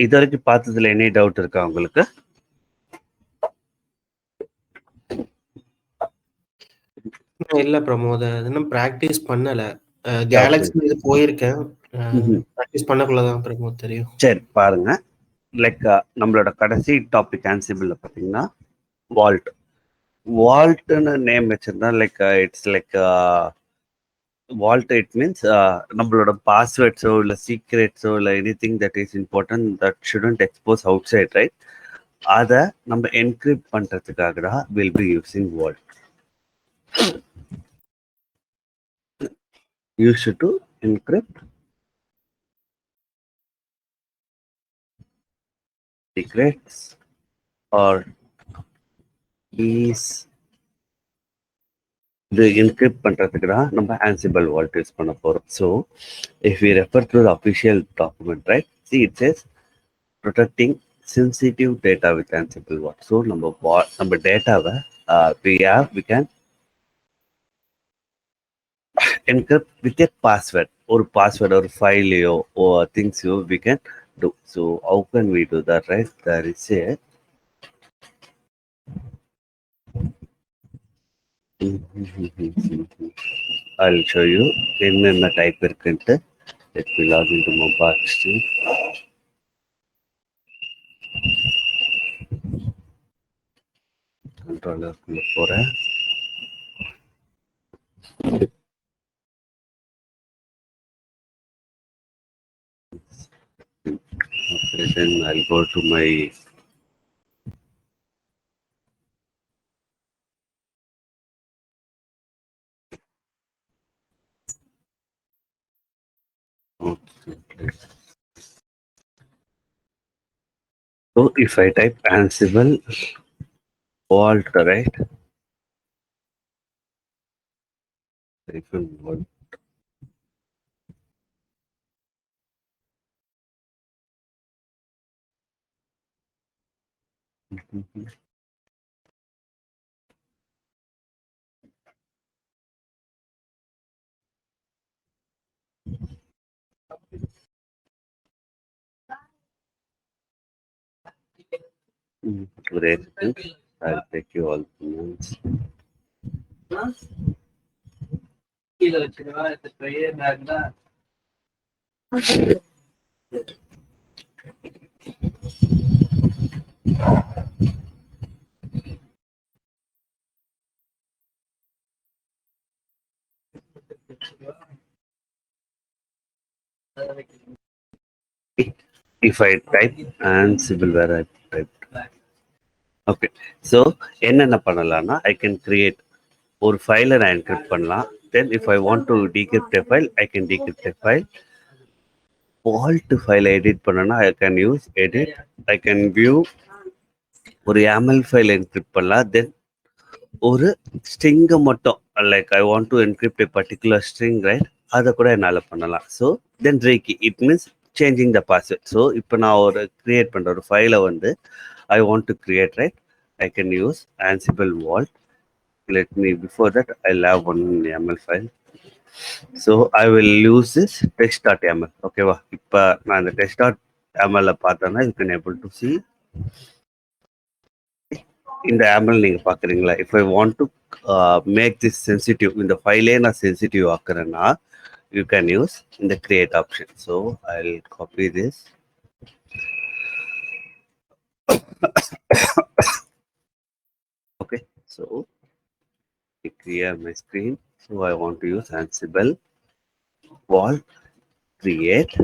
இது வரைக்கும் பார்த்ததுல எனி டவுட் இருக்கா உங்களுக்கு? இல்ல பிரமோத், இன்னும் பிராக்டிஸ் பண்ணல. கேலக்ஸி போயிருக்கேன், பிராக்டிஸ் பண்ணக்குள்ளதான் பிரமோத் தெரியும். சரி பாருங்க, லைக் நம்மளோட கடைசி டாபிக் ஆன்சிபிள்ல பார்த்தீங்கன்னா வால்ட். வால்ட்னு நேம் வச்சிருந்தா like it's like vault, it means நம்மளோட பாஸ்வேர்ட்ஸோ இல்லை சீக்ரெட்ஸோ இல்லை anything that is important that shouldn't expose outside, right? அதை நம்ம என்கிரிப்ட் பண்ணுறதுக்காக தான் will be using vault. Use to encrypt secrets or keys. இது என்கிரிப்ட் பண்ணுறதுக்கு தான் நம்ம Ansible vault யூஸ் பண்ண போகிறோம். So if we refer to the official document, right, see it says protecting sensitive data with Ansible vault. So நம்ம டேட்டாவை we can encrypt with a password, or password or file or things we can do. So how can we do that, right? There is a I'll show you in the type இருக்குன்ட்டு. Let me log into my box. Controller போறேன். Okay, then I'll go to my so if I type Ansible vault, right? Vault. Great. I'll take you all commands. If I type Ansible, where I typed, okay, so என்னென்ன பண்ணலாம்னா I can create ஒரு ஃபைலை நான் encrypt பண்ணலாம். Then if I want to decrypt a file, I can decrypt a file. vault ஃபைலை edit பண்ணனா I can use edit. I can view ஒரு YAML file encrypt பண்ணலாம். தென் ஒரு ஸ்ட்ரிங்கை மட்டும் like I want to encrypt a particular string, right? அதை கூட என்னால் பண்ணலாம். So then rekey it means changing the password. So இப்போ நான் ஒரு கிரியேட் பண்ணுற ஒரு ஃபைலை வந்து I want to create, right? I can use Ansible vault. Let me, before that, I'll have one YAML file. So I will use this text.yaml. Okay, வா இப்போ நான் இந்த text.yaml பார்த்தேன்னா you can able to see இந்த YAML நீங்கள் பார்க்குறீங்களா? If I want to make this sensitive, இந்த ஃபைலே நான் sensitive ஆக்குறேன்னா you can use in the create option. So I'll copy this. Okay, so I clear my screen. So I want to use Ansible vault create,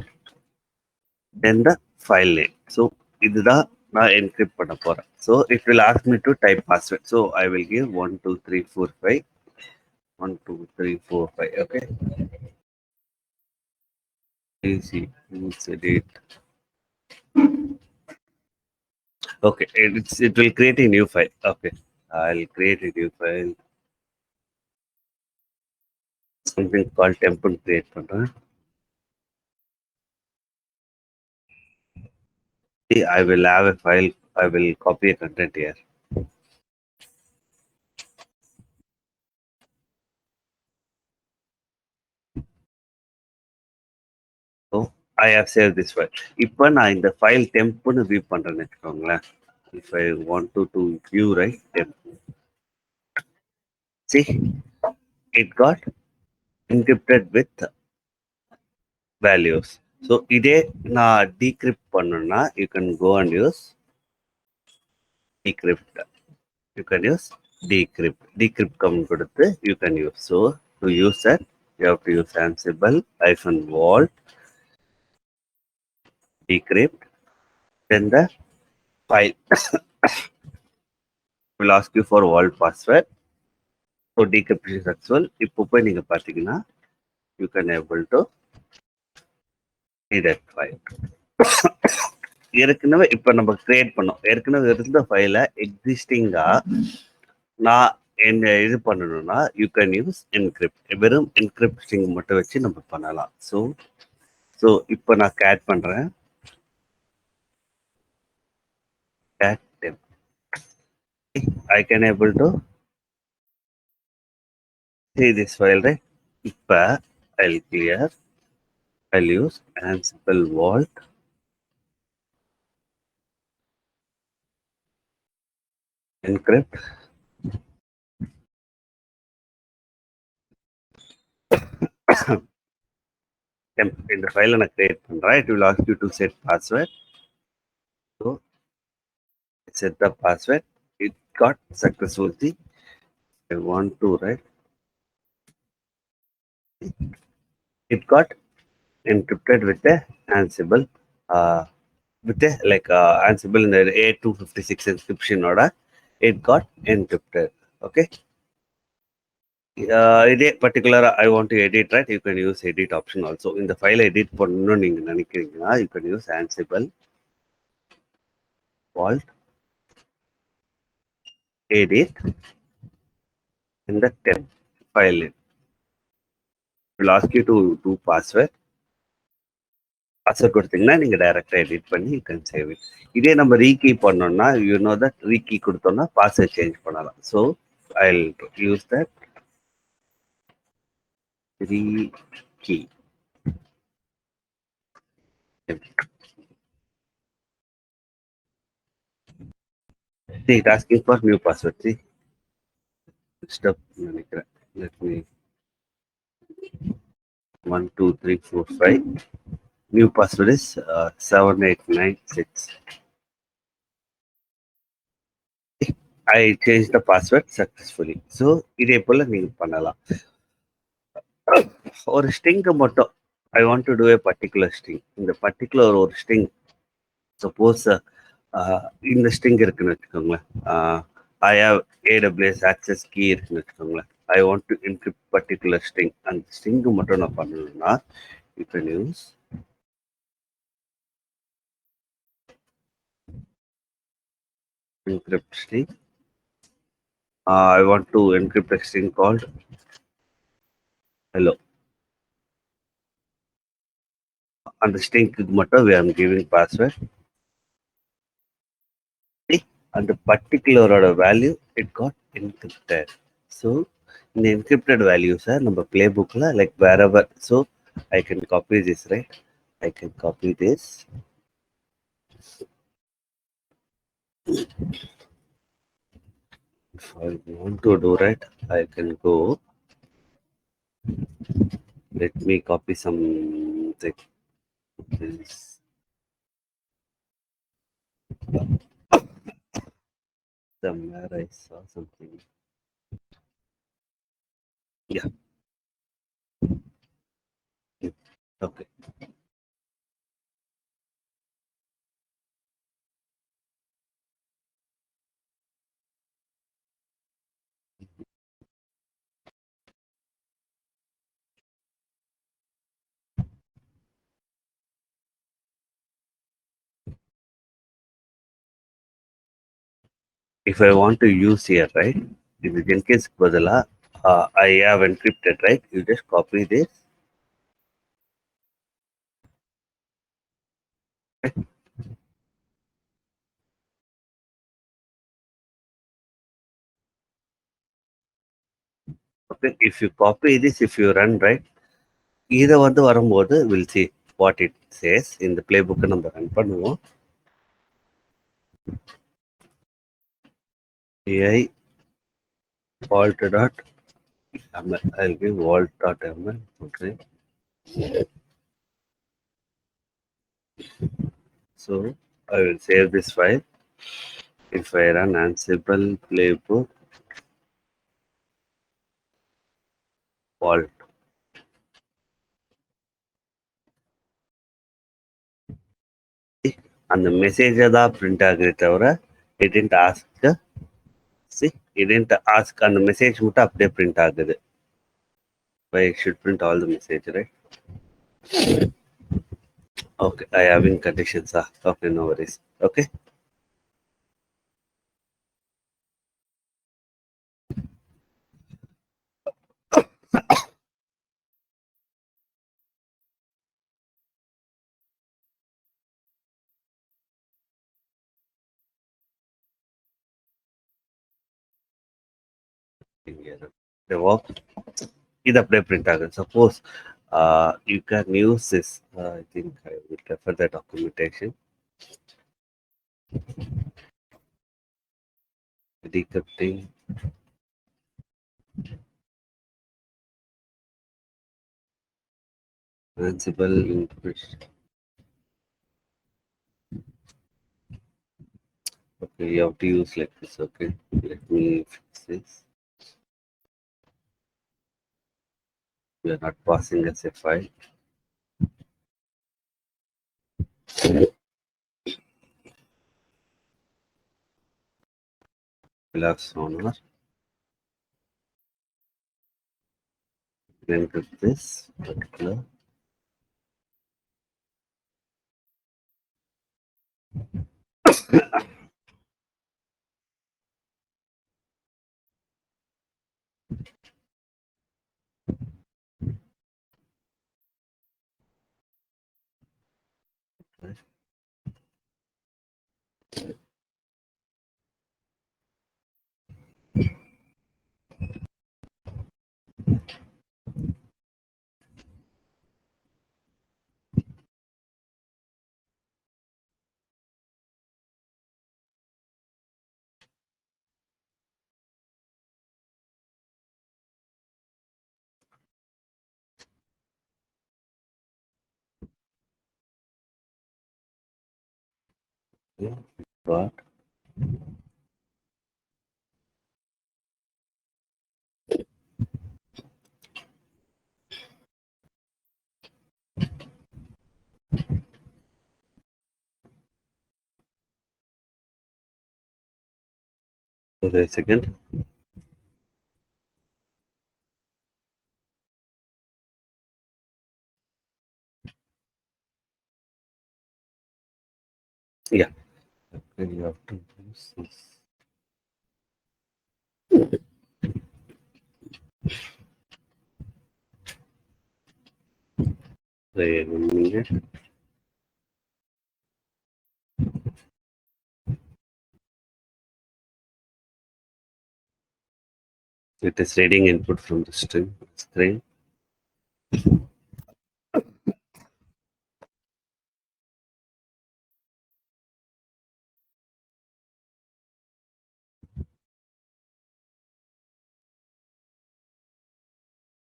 then the file name. So இதுதான் நான் encrypt பண்ண போறேன். So it will ask me to type password. So I will give 1 2 3 4 5 1 2 3 4 5. Okay, easy. Edit. Okay, it will create a new file. Okay, I'll create a new file. Something called template create பண்றேன். I will have a file. I will copy a content here. So I have saved this file. இப்போ நான் இந்த file டெம்ப்னு view பண்றேன்னு வச்சுக்கோங்களேன். If I want to view, right, temp. See, it got encrypted with values. So இதே நான் decrypt பண்ணனும்னா you can go and use decrypt. You can use decrypt. Decrypt command கொடுத்து you can use. So to use that, you have to use Ansible -vault decrypt. Then the file will ask you for vault password. So decryption is successful. இப்போ போய் நீங்க பாத்தீங்கன்னா you can able to see that file. ஏற்கனவே இப்ப நம்ம create பண்ணோம். ஏற்கனவே இருந்த ஃபைலை எக்ஸிஸ்டிங்கா நான் என்ன இது பண்ணணும்னா யூ கேன் யூஸ் என்கிரிப்ட். வெறும் என்கிரிப்டிங் மட்டும் வச்சு நம்ம பண்ணலாம். ஸோ இப்போ நான் கேட் பண்றேன். Cat temp. I can able to see this file, right? இப்போ I'll clear. I'll use Ansible Vault. Encrypt. இந்த ஃபைலை நான் கிரியேட் பண்றேன். It will ask you to set password. So set the password. It got successfully. I want to write. It got encrypted with a Ansible, with a Ansible in the A256 encryption order. It got encrypted. Okay. இதே particular I want to edit, right? You can use edit option also. In the file edit பண்ணனும் நீங்க நினைக்கிறீங்கன்னா you can use Ansible Vault edit in the temp file. It will ask you to do password. Password கொடுத்தீங்கன்னா நீங்க டைரக்டா edit பண்ணி you can save it. இதே நம்ம ரீகீ பண்ணோம்னா யூ நோ தட் ரீகீ கொடுத்தோம்னா பாஸ்வேர்ட் சேஞ்ச் பண்ணலாம். So I use that rekey. See, it asking for new password. See, step நினைக்கிறேன். Let me 1 2 3 4 5. New password is 7896. I changed the password successfully. So இதே போல நீங்க பண்ணலாம். ஒரு ஸ்ட்ரிங்கை மட்டும் I want to do a particular string. இந்த particular ஒரு ஸ்ட்ரிங் சப்போஸ் இந்த ஸ்ட்ரிங் இருக்குன்னு வச்சுக்கோங்களேன். I have AWS access key இருக்குன்னு வச்சுக்கோங்களேன். I want to encrypt particular string. அந்த ஸ்ட்ரிங்கு மட்டும் நான் பண்ணணும்னா you can use encrypt string. I want to encrypt a string called hello. And the string மட்டும் I am giving password. And the particular value it got encrypted. So in the encrypted values நம்ம playbookல like wherever. So I can copy this, right? I can copy this. If I want to do right, I can go. Let me copy something. This. Somewhere I saw something. Yeah. Okay. If I want to use here, right? If you can case badala, I have encrypted, right? You just copy this. Okay. If you copy this, if you run, right? இதை வந்து வரும்போது will see what it says in the playbook நம்ம run பண்ணுவோம். AI vault.ml. I'll give vault.ml. Okay. So I will save this file. If I run Ansible Playbook vault, அந்த மெசேஜை தான் print ஆகுது தவிர it didn't ask. See, it didn't ask. அந்த message மட்டும் அப்படியே பிரிண்ட் ஆகுது. Why it should print all the message, right? Okay, I have in conditions. Okay, no worries. Okay. இது அப்படியே பிரிண்ட் ஆகுது. Suppose you can use this. I think I will refer the documentation. Decrypting. Ansible encryption. Okay, you have to use like this. Okay, let me fix this. We are not passing as a file. Class owner. Encrypt this particular. What? Wait a second. Yeah. Then you have to use this. Wait a minute. It is reading input from the screen.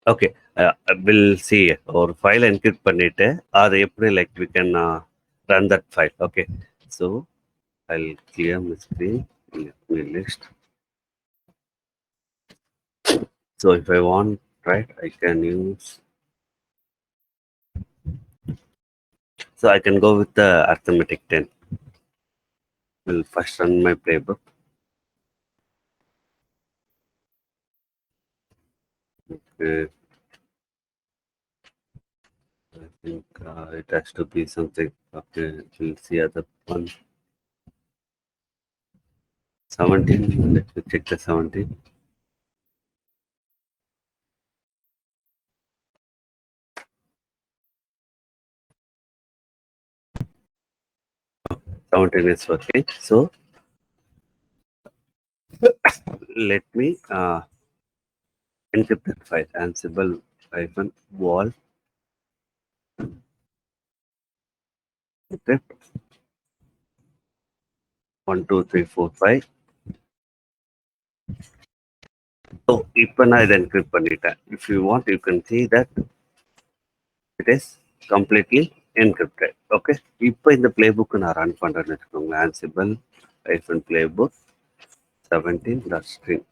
Okay, we'll see. Or file encrypt பண்ணிட்டு அது எப்படி like we can run that file. Okay, so I'll clear my screen. Let me list. So if I want, right, I can use. So I can go with the arithmetic 10. We'll first run my playbook. Okay. I think it has to be something. Okay, we'll see other one. 17. Let me check the 17. Fountain is working. So let me encrypt that file. Ansible -wall encrypt 1 2 3 4 5. So இப்போ நான் இதை encrypt பண்ணிட்டேன். If you want, you can see that it is completely encrypted. Okay. இப்போ இந்த playbook நான் run பண்றேன்னு வச்சுக்கோங்க. Ansible playbook 17.string.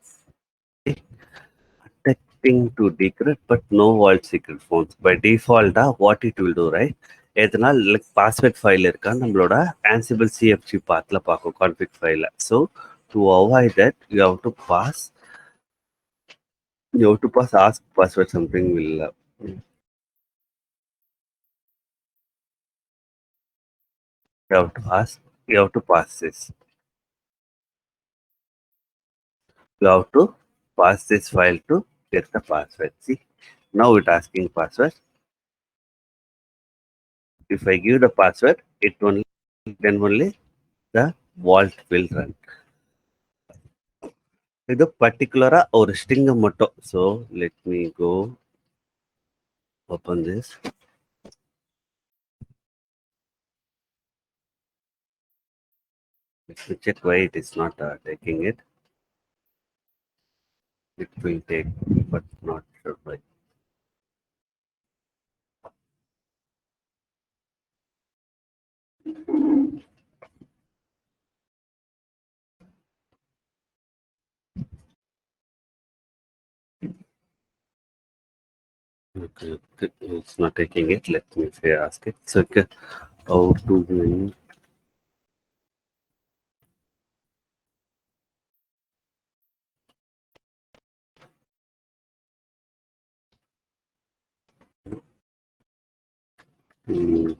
Attempting to decrypt but no vault secret phones. By default, what it will do, right? எதனால் like password file இருக்கா நம்மளோட Ansible CFG பாத்தில் பார்க்கும் கான்ஃபிக் ஃபைலில். So to avoid that you have to pass ask password something will you have to ask you have to pass this you have to pass this file to get the password. See, now it asking password. If I give the password, it only then only the vault will run. இது பர்டிகுலரா ஒரு string மட்டும். So let me go open this. Let me check why it is not taking it. It will take, but not sure why. Okay, it's not taking it. Let me say ask it. So okay, how to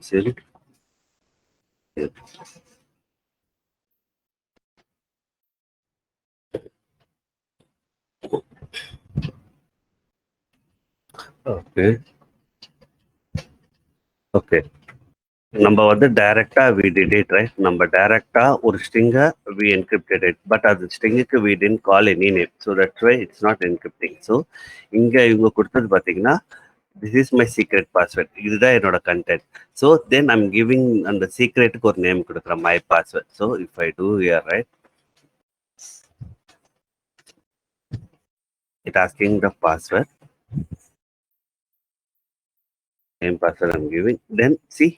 sell it? Yeah. Okay. Okay. நம்ம வந்து டைரக்டா we did it right. நம்ம டைரக்டா ஒரு ஸ்ட்ரிங்கை we encrypted it, but அது ஸ்ட்ரிங்குக்கு we didn't call any name, so that's why it's not encrypting. So இங்க இவங்க கொடுத்தது பார்த்தீங்கன்னா this is my secret password, இதுதான் என்னோட content. So then I'm giving அந்த சீக்ரெட்டுக்கு ஒரு நேம் கொடுக்குறேன், my password. So if I do here, right, it asking the password, name password I'm giving. Then see,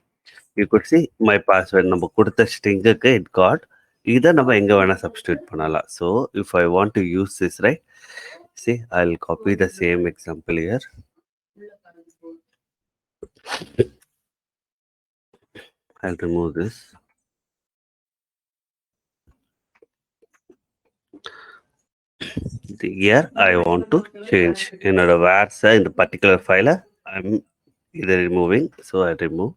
you could see my password நம்ம கொடுத்த ஸ்ட்ரிங்குக்கு it got. இதை நம்ம எங்க வேணா சப்ஸ்டியூட் பண்ணலாம். So if I want to use this, right, see, I'll copy the same example here. I'll remove this. Here I want to change என்னோட verse இந்த particular ஃபைலை I'm either removing, so I remove.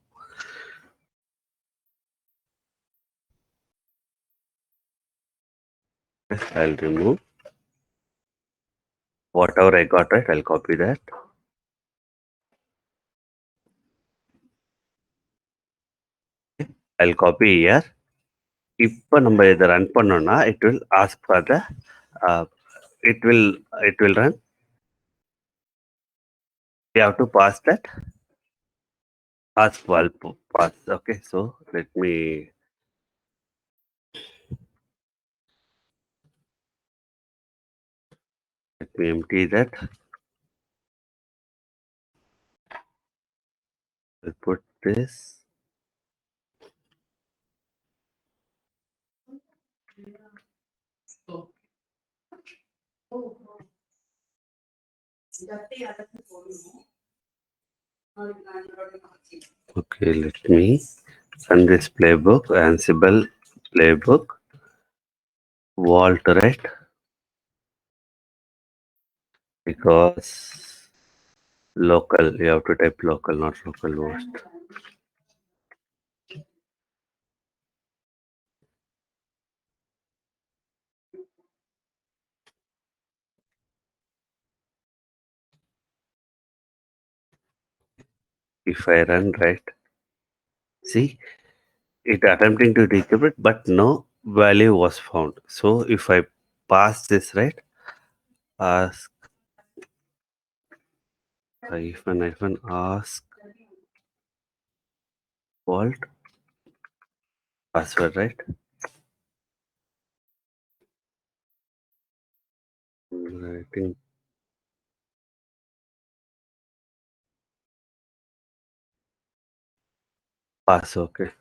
I'll remove whatever I got, right, I'll copy that. I'll copy here. இப்போ நம்ம இதை run பண்ணோம்னா it will ask for the it will run. We have to pass that ask wall pass. Okay, so let me empty that. I'll put this. Okay, let me run this playbook, Ansible playbook, vault, right? Because local, you have to type local, not localhost. If I run, right, see, it attempting to decrypt, but no value was found. So if I pass this, right, ask hyphen ask vault, password, right? Writing pass, okay.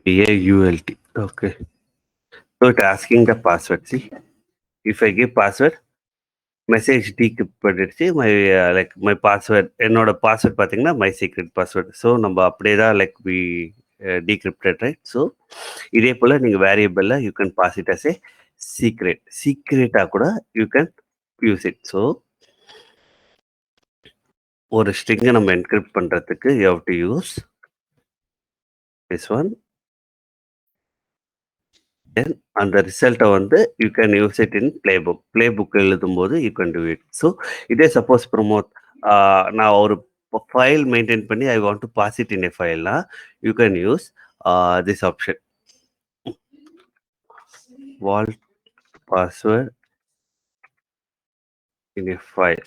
PAULT, okay. So it's asking the password. See, if I give password, message decrypt பண்ணிடுச்சு. Like my password என்னோட password பார்த்தீங்கன்னா my secret password. So நம்ம அப்படியே தான் like we decrypted, right? So இதே போல் நீங்கள் வேரியபிளில் you can pass it as a சீக்ரெட்டாக கூட you can use it. So ஒரு ஸ்ட்ரிங்கை நம்ம என்கிரிப்ட் பண்ணுறதுக்கு you have to use this one. Then அந்த ரிசல்ட்டை வந்து you can use it in playbook எழுதும்போது you can do it. So இதே சப்போஸ் ப்ரமோட் நான் ஒரு ஃபைல் மெயின்டைன் பண்ணி I want to pass it in a ஃபைல்னா you can use this option, vault password in a file.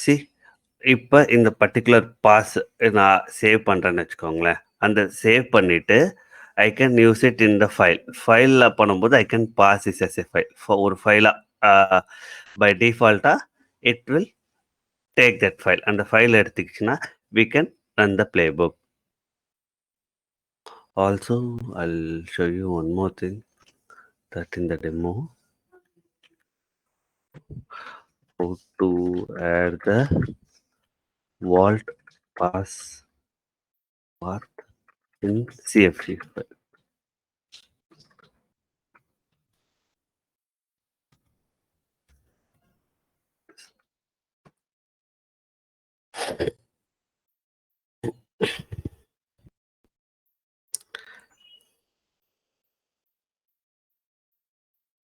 See, இப்போ இந்த particular pass நான் save பண்ணுறேன்னு வச்சுக்கோங்களேன். அந்த சேவ் பண்ணிவிட்டு I can use it in the ஃபைலில் பண்ணும்போது I can pass is as a file. ஒரு ஃபைலாக பை டிஃபால்ட்டாக it will take that file. அந்த ஃபைல் எடுத்துக்கிச்சுன்னா we can run the playbook. Also, I'll show you one more thing that in the demo, how to add the vault password in CFG file.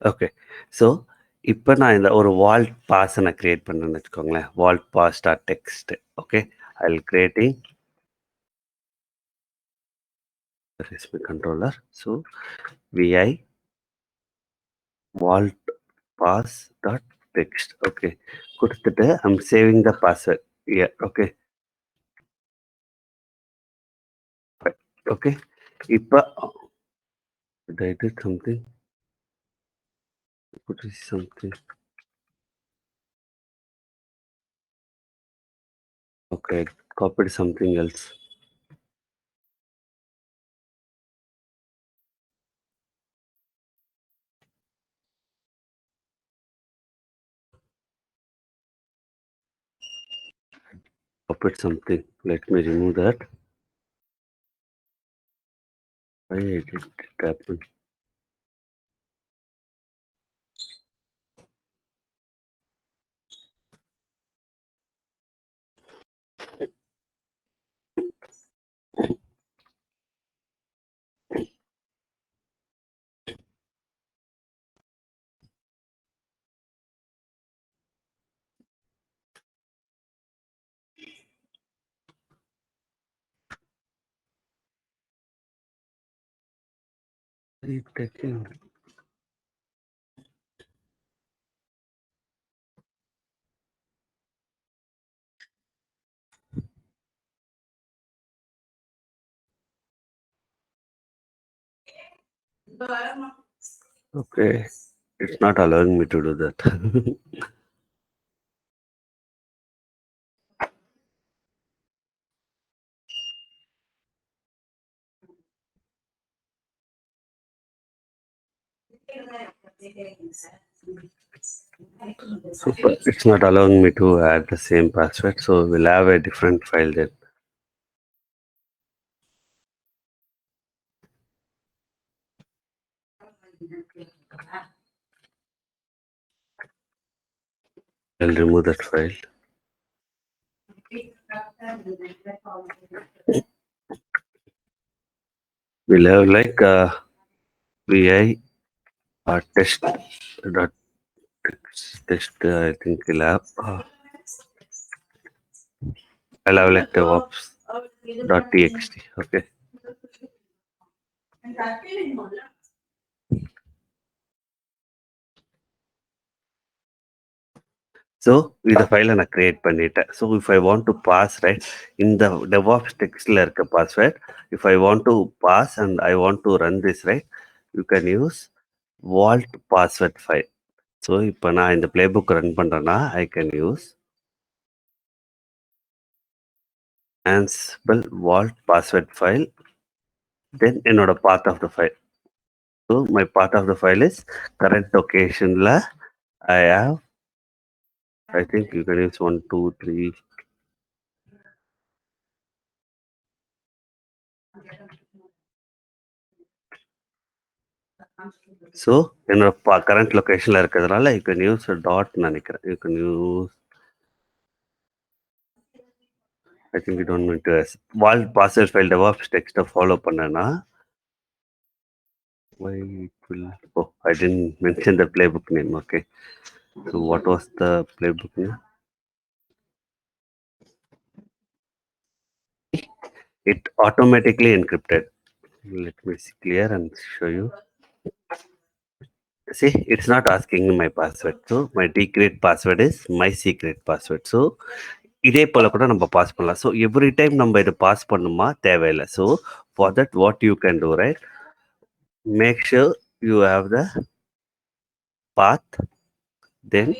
Okay, so இப்போ நான் இந்த ஒரு Walt பாஸை நான் create பண்ணேன்னு வச்சுக்கோங்களேன். Vault pass dot text. Okay, I will creating RESP controller. So vi vault pass dot text. Okay, கொடுத்துட்டு I'm saving the password here. Okay, okay. இப்போ I did something. Put something. Okay, copied something else. Copied something. Let me remove that. Why did it happen? Taking. Okay, it's not allowing me to do that. Super. It's not allowing me to add the same password, so we'll have a different file then. I'll remove that file. We'll have like vi test dot test. I think we'll have. I'll have like DevOps dot txt. Okay. So இந்த ஃபைலை நான் create பண்ணிட்டேன். So if I want to pass right இந்த DevOps டெக்ஸ்டில் இருக்க password if I want to pass and I want to run this right you can use vault password file. So இப்போ நான் இந்த பிளேபுக் ரன் பண்ணுறேன்னா I can use Ansible vault password file, then என்னோட part of the file. So my part of the file is current location la I have, I think you can use 1 2 3. So என்னோட current locationல இருக்கிறதுனால you can use a dot நினைக்கிறேன். You can use, I think you don't need to vault password file DevOps text follow பண்ணனா why it will, oh I didn't mention the playbook name. Okay, so what was the playbook name? It automatically encrypted. Let me clear and show you. See, it's not asking my password. So my decreed password is my secret password. So இதே போல கூட நம்ம pass பண்ணலாம். So every time நம்ம இதை pass பண்ணுமா தேவையில்லை. So for that what you can do right, make sure you have the path, then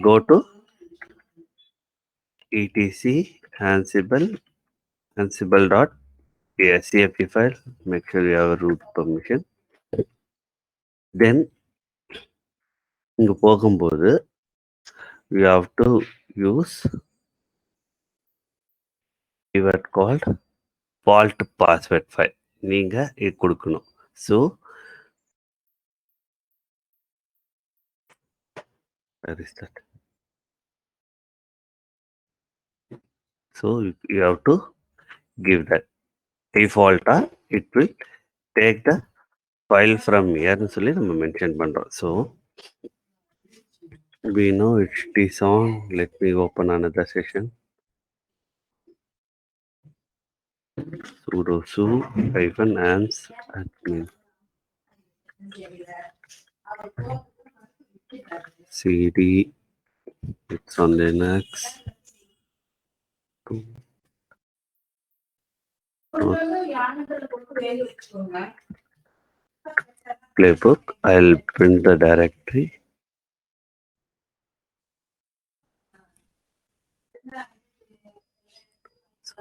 go to etc ansible dot cfg file, make sure you have a root permission. Then இங்க போகும்போது you have to use keyword called vault password file. நீங்க இது கொடுக்கணும். So where is that? So you have to give that default, it will take the file from here னு சொல்லி நம்ம mention பண்றோம். So we know it is on. Let me open another session. Sudo su -ans admin cd, it's on Linux. Playbook, I'll print the directory.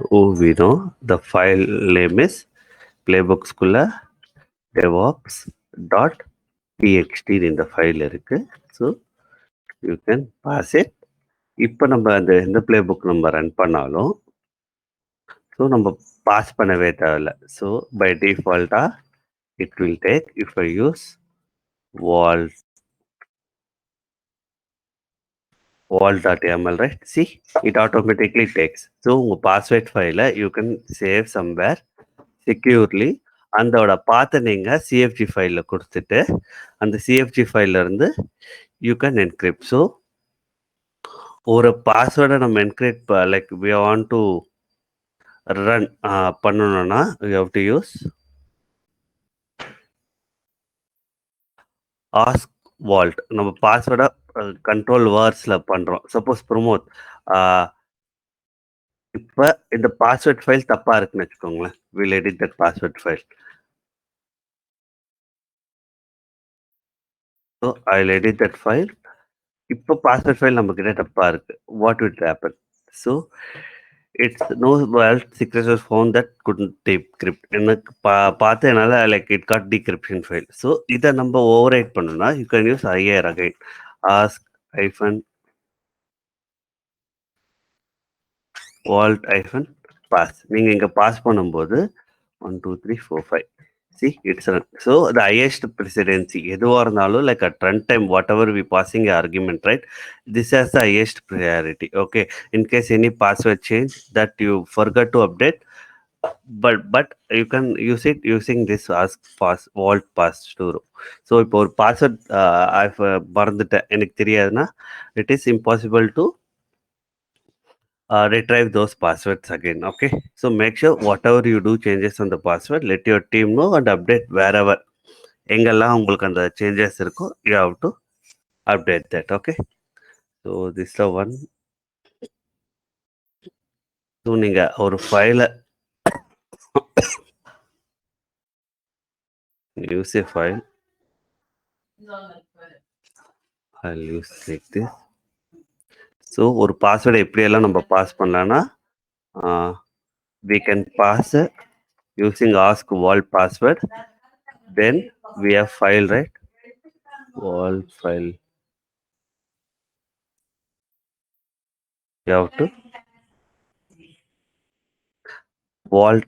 So we know the file name is playbooksக்குள்ள DevOps dot txt இந்த file இருக்கு. So you can pass it. இப்போ நம்ம அந்த எந்த playbook நம்ம run பண்ணாலும் so நம்ம பாஸ் பண்ணவே தேவையில்ல. ஸோ பை டிஃபால்ட்டா it will take if I use vault dot right, see it automatically takes. So உங்கள் பாஸ்வேர்ட் ஃபைலை you can save somewhere securely. அதோட பார்த்து நீங்கள் சிஎஃப்ஜி ஃபைலில் கொடுத்துட்டு அந்த சிஎஃப்ஜி ஃபைல்ல இருந்து யூ கேன் என்கிரிப்ட். ஸோ ஒரு பாஸ்வேர்டை நம்ம encrypt like we want to run பண்ணணும்னா you have to use ask vault. நம்ம பாஸ்வேர்டை கண்ட்ரோல் வேர்ட்ஸில் பண்ணுறோம். சப்போஸ் ப்ரமோத் இப்போ இந்த பாஸ்வேர்ட் ஃபைல் தப்பாக இருக்குன்னு வச்சுக்கோங்களேன், will edit that password file. So I will edit that file. இப்போ பாஸ்வேர்ட் ஃபைல் நம்ம கிட்ட தப்பாக இருக்கு. What will happen? So it's no vault secret was found that couldn't decrypt. எனக்கு பார்த்து என்னால் like it got decryption file. So இதை நம்ம ஓவர் ரைட் பண்ணணும்னா you can use IR again ask -, vault -, pass. நீங்கள் இங்கே பாஸ் பண்ணும்போது 1 2 3 4 5 See, it's run. So the highest precedency, எதுவா இருந்தாலும் like at runtime, whatever we passing a argument, right? This has the highest priority. Okay. In case any password change that you forgot to update, but you can use it using this as vault pass to. So இப்போ ஒரு password மறந்துட்டேன் எனக்கு தெரியாதுன்னா it is impossible to retrieve those passwords again. Okay, so make sure whatever you do changes on the password, let your team know and update wherever எங்கெல்லாம் உங்களுக்கு அந்த changes இருக்கோ you have to update that. Okay, so this is the one. So நீங்கள் ஒரு ஃபைலை use a file. I'll use like this. So ஒரு பாஸ்வேர்டை எப்படியெல்லாம் நம்ம பாஸ் பண்ணலான்னா we can pass using ask wall password. Then we have file, right? Wall file. You have to wall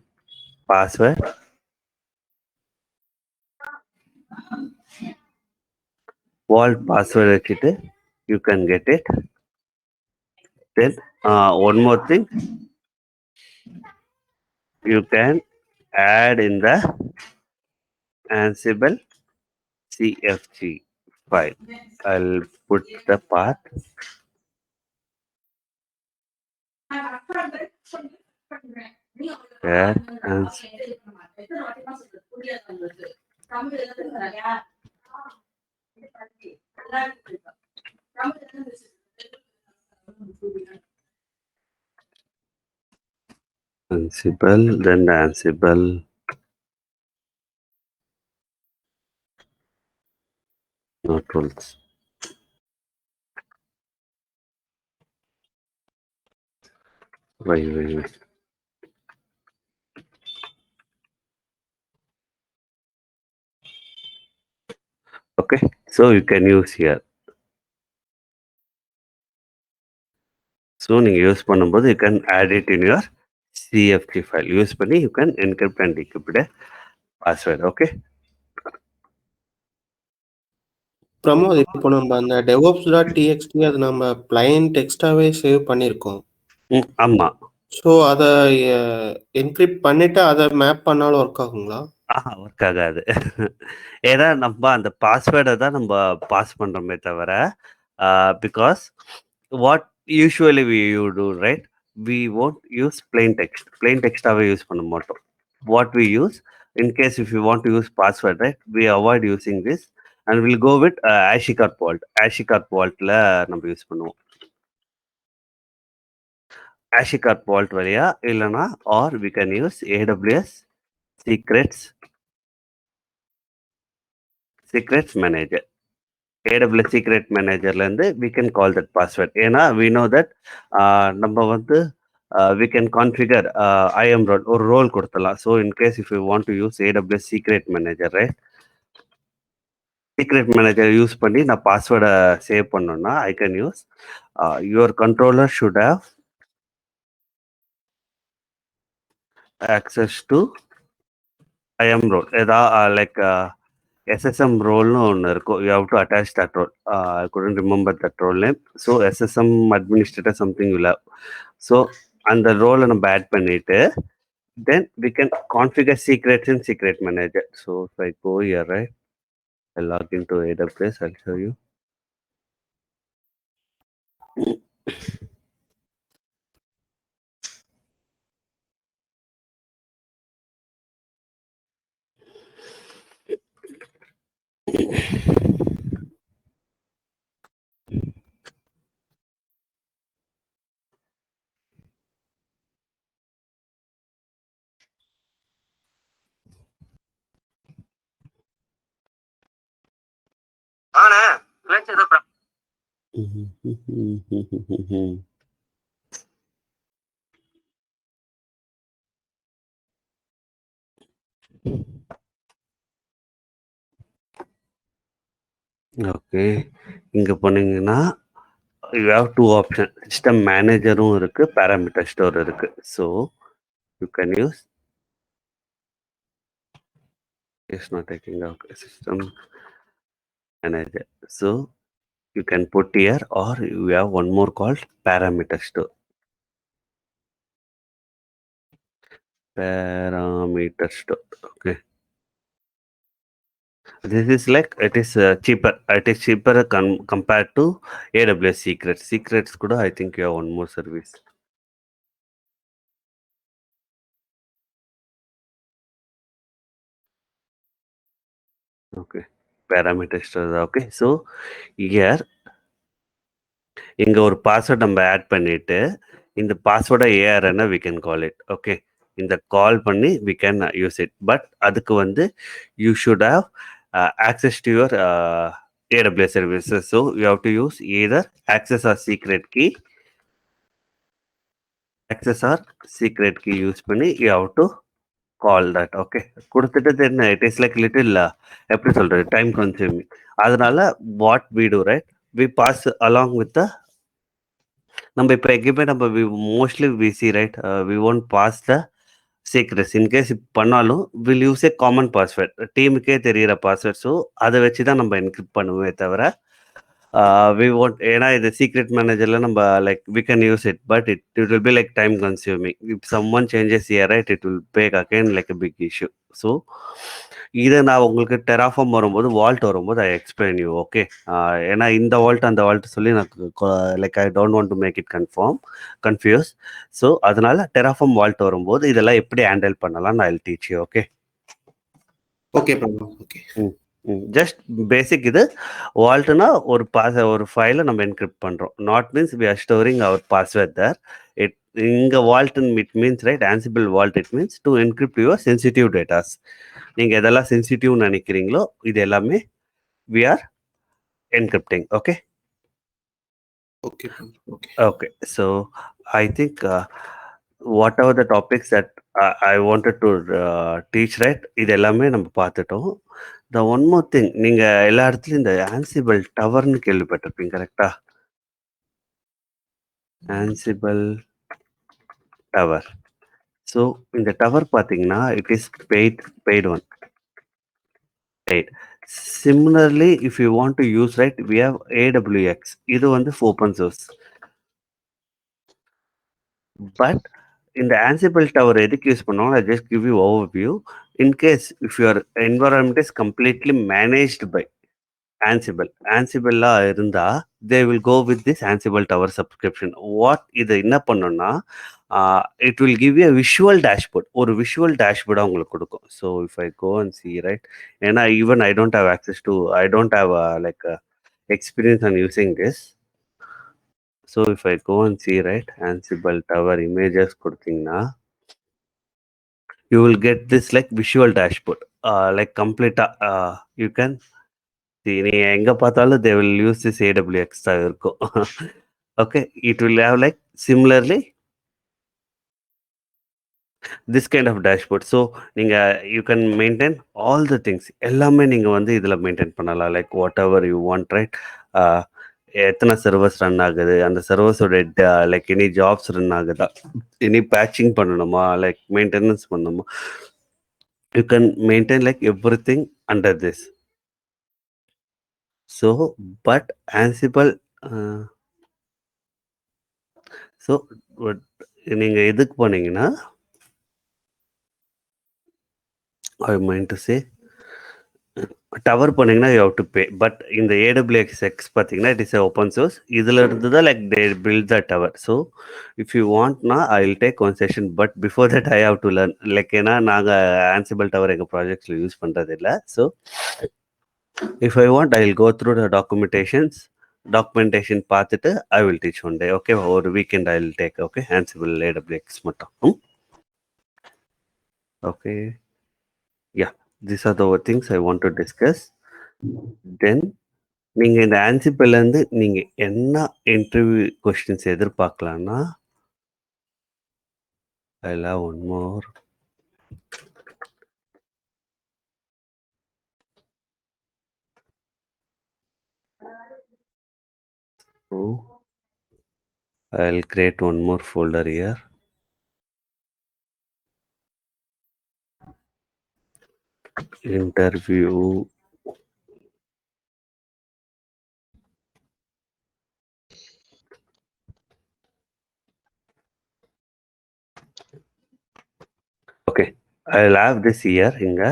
password. Wall password வச்சுட்டு you can get it. Then one more thing, you can add in the Ansible CFG file. I'll put the path. Add Ansible, then the Ansible not rules. Wait. Okay, so you can use here. So நீங்க use பண்ணும்போது you can add it in your CFG file. Use பண்ணி you can encrypt and decrypt a password. Okay. Pramod, இப்போ நம்ம அந்த devops.txt அது நம்ம plain டெக்ஸ்டாவே save பண்ணியிருக்கோம். ஆமா. ஸோ அதை என்கிரிப்ட் பண்ணிட்டு அதை மேப் பண்ணாலும் ஒர்க் ஆகுங்களா? ஒர்க் ஆகாது. ஏன்னா நம்ம அந்த பாஸ்வேர்டை தான் நம்ம பாஸ் பண்றோமே தவிர because what usually we you do right, we won't use plain டெக்ஸ்டாவே யூஸ் பண்ண மாட்டோம். What we use in case if you want to use password, right, we avoid using this and we'll go with HashiCorp vaultல நம்ம use பண்ணுவோம். HashiCorp vault வழியா இல்லைன்னா or we can use AWS secrets manager. AWS secret managerலேருந்து we can call that password. ஏன்னா we know that நம்ம வந்து we can configure IAM role, ஒரு role கொடுத்துடலாம். So in case if you want to use AWS secret manager, right, secret manager use பண்ணி நான் பாஸ்வேர்டை save பண்ணோன்னா I can use your controller should have access to IAM role. ஏதாவது like SSM ரோல்னு ஒன்று இருக்கும். You have to attach that role. I couldn't remember that role name. So SSM administrator something will have. So அந்த ரோலை நம்ம add பண்ணிட்டு then we can configure secrets in secret manager. So I go here, right, I log in to AWS. I'll show you. Okay, இங்கே போனீங்கன்னா you have two option. System மேனேஜரும் இருக்குது, parameter store இருக்குது. So you can use It's not taking out system manager. So you can put here, or you have one more called parameter store. Parameter store. Okay. This is like it is cheaper. It is cheaper compared to AWS Secrets. Secrets kuda I think you have one more service. Okay. Parameter store. Okay. So here இங்க ஒரு password நம்ம add பண்ணிட்டு இந்த பாஸ்வேர்டை ஏஆர்என்னா we can call it. Okay. இந்த call பண்ணி we can use it. But அதுக்கு வந்து you should have access to your AWS services. So you have to use either access or secret key. Access or secret key use பண்ணி you have to call that. Okay. கொடுத்துட்டு then it is like little எப்படி சொல்றது time consuming. அதனால what we do, right? We pass along with the நம்ம இப்போ எங்கேயுமே நம்ம mostly we see right we won't pass the secrets. In case இப்போ பண்ணாலும் will use a common password, டீமுக்கே தெரிகிற பாஸ்வேர்ட். ஸோ அதை வச்சு தான் நம்ம என்கிரிப்ட் பண்ணுவே தவிர வி ஒன்ட், ஏன்னா இது சீக்ரெட் மேனேஜரில் நம்ம like we can use it, but it will be like time consuming. If someone changes here right, it will back again like a big issue. So இதை நான் உங்களுக்கு terraform வரும்போது Walt வரும்போது ஐ explain you. Okay. ஏன்னா இந்த Walt அந்த vault சொல்லி எனக்கு like I don't want to make it confuse. So அதனால டெராஃபார்ம் வால்ட் வரும்போது இதெல்லாம் எப்படி ஹேண்டில் பண்ணலாம் நான் I teach you. Okay. Okay bro. Okay. Just basic. இது வால்ட்னா ஒரு ஃபைலை நம்ம என்கிரிப்ட் பண்ணுறோம். Not means we are storing our password there. இங்கே vault it means right, Ansible vault it means to encrypt your sensitive datas. நீங்கள் எதெல்லாம் சென்சிட்டிவ்னு நினைக்கிறீங்களோ இது எல்லாமே we are encrypting. Okay. Okay. Okay. Okay. So I think what ever the topics that I wanted to teach right, இது எல்லாமே நம்ம பார்த்துட்டோம். த ஒன் மோர் திங், நீங்கள் எல்லா இடத்துலையும் இந்த ஆன்சிபிள் டவர்னு கேள்விப்பட்டிருப்பீங்க, கரெக்டா? Ansible tower. ஸோ இந்த டவர் பார்த்தீங்கன்னா it is paid one. Right. Similarly, if you want to use, right, we have AWX. இது வந்து open source. But in the Ansible tower எதுக்கு யூஸ் பண்ணுவாங்க, I just give you overview. In case if your environment is completely managed by Ansible இருந்தா they will go with this Ansible tower subscription. What இது என்ன பண்ணும்னா it will give you a visual dashboard. ஒரு visual dashboard உங்களுக்கு கொடுக்கும். So if I go and see, right, ஏன்னா even I don't have access to, I don't have like experience on using this. So if I go and see, right, Ansible tower images கொடுத்தீங்கன்னா you will get this like visual dashboard, like complete you can see. நீ எங்க பார்த்தாலும் they will use this AWX தான் இருக்கும். Okay. It will have like similarly this kind of dashboard. So you can maintain all the things. எல்லாமே நீங்க வந்து இதுல maintain பண்ணலாம், like whatever you want, right. எத்தனை சர்வர்ஸ் ரன் ஆகுது, அந்த சர்வர்ஸோட லைக் எனி ஜாப்ஸ் ரன் ஆகுதா, எனி பேட்சிங் பண்ணணுமா, லைக் மெயின்டெனன்ஸ் பண்ணணுமா, you can maintain like everything under this. So but Ansible, so நீங்க எதுக்கு போனீங்கன்னா I mind to say tower போனீங்கன்னா you have to pay. But இந்த AWX பார்த்தீங்கன்னா it is open source. இதுல இருந்து தான் like they build the tower. So if you வாண்ட்னா I will take one session, but before that I have to learn. Like ஏன்னா நாங்கள் Ansible tower எங்கள் ப்ராஜெக்ட்ஸில் யூஸ் பண்ணுறது இல்லை. So if I want I will go through the documentation பார்த்துட்டு I will teach one day. Okay. ஒரு weekend I will take. Okay. Ansible AWX மட்டும். Okay. Yeah, these are the things I want to discuss. Then நீங்க இந்த ஆன்சிபிள்ல இருந்து நீங்க என்ன interview questions எதிர்பார்க்கலாம்னா, I'll have one more. So I'll create one more folder here. interview okay, I'll have this here inga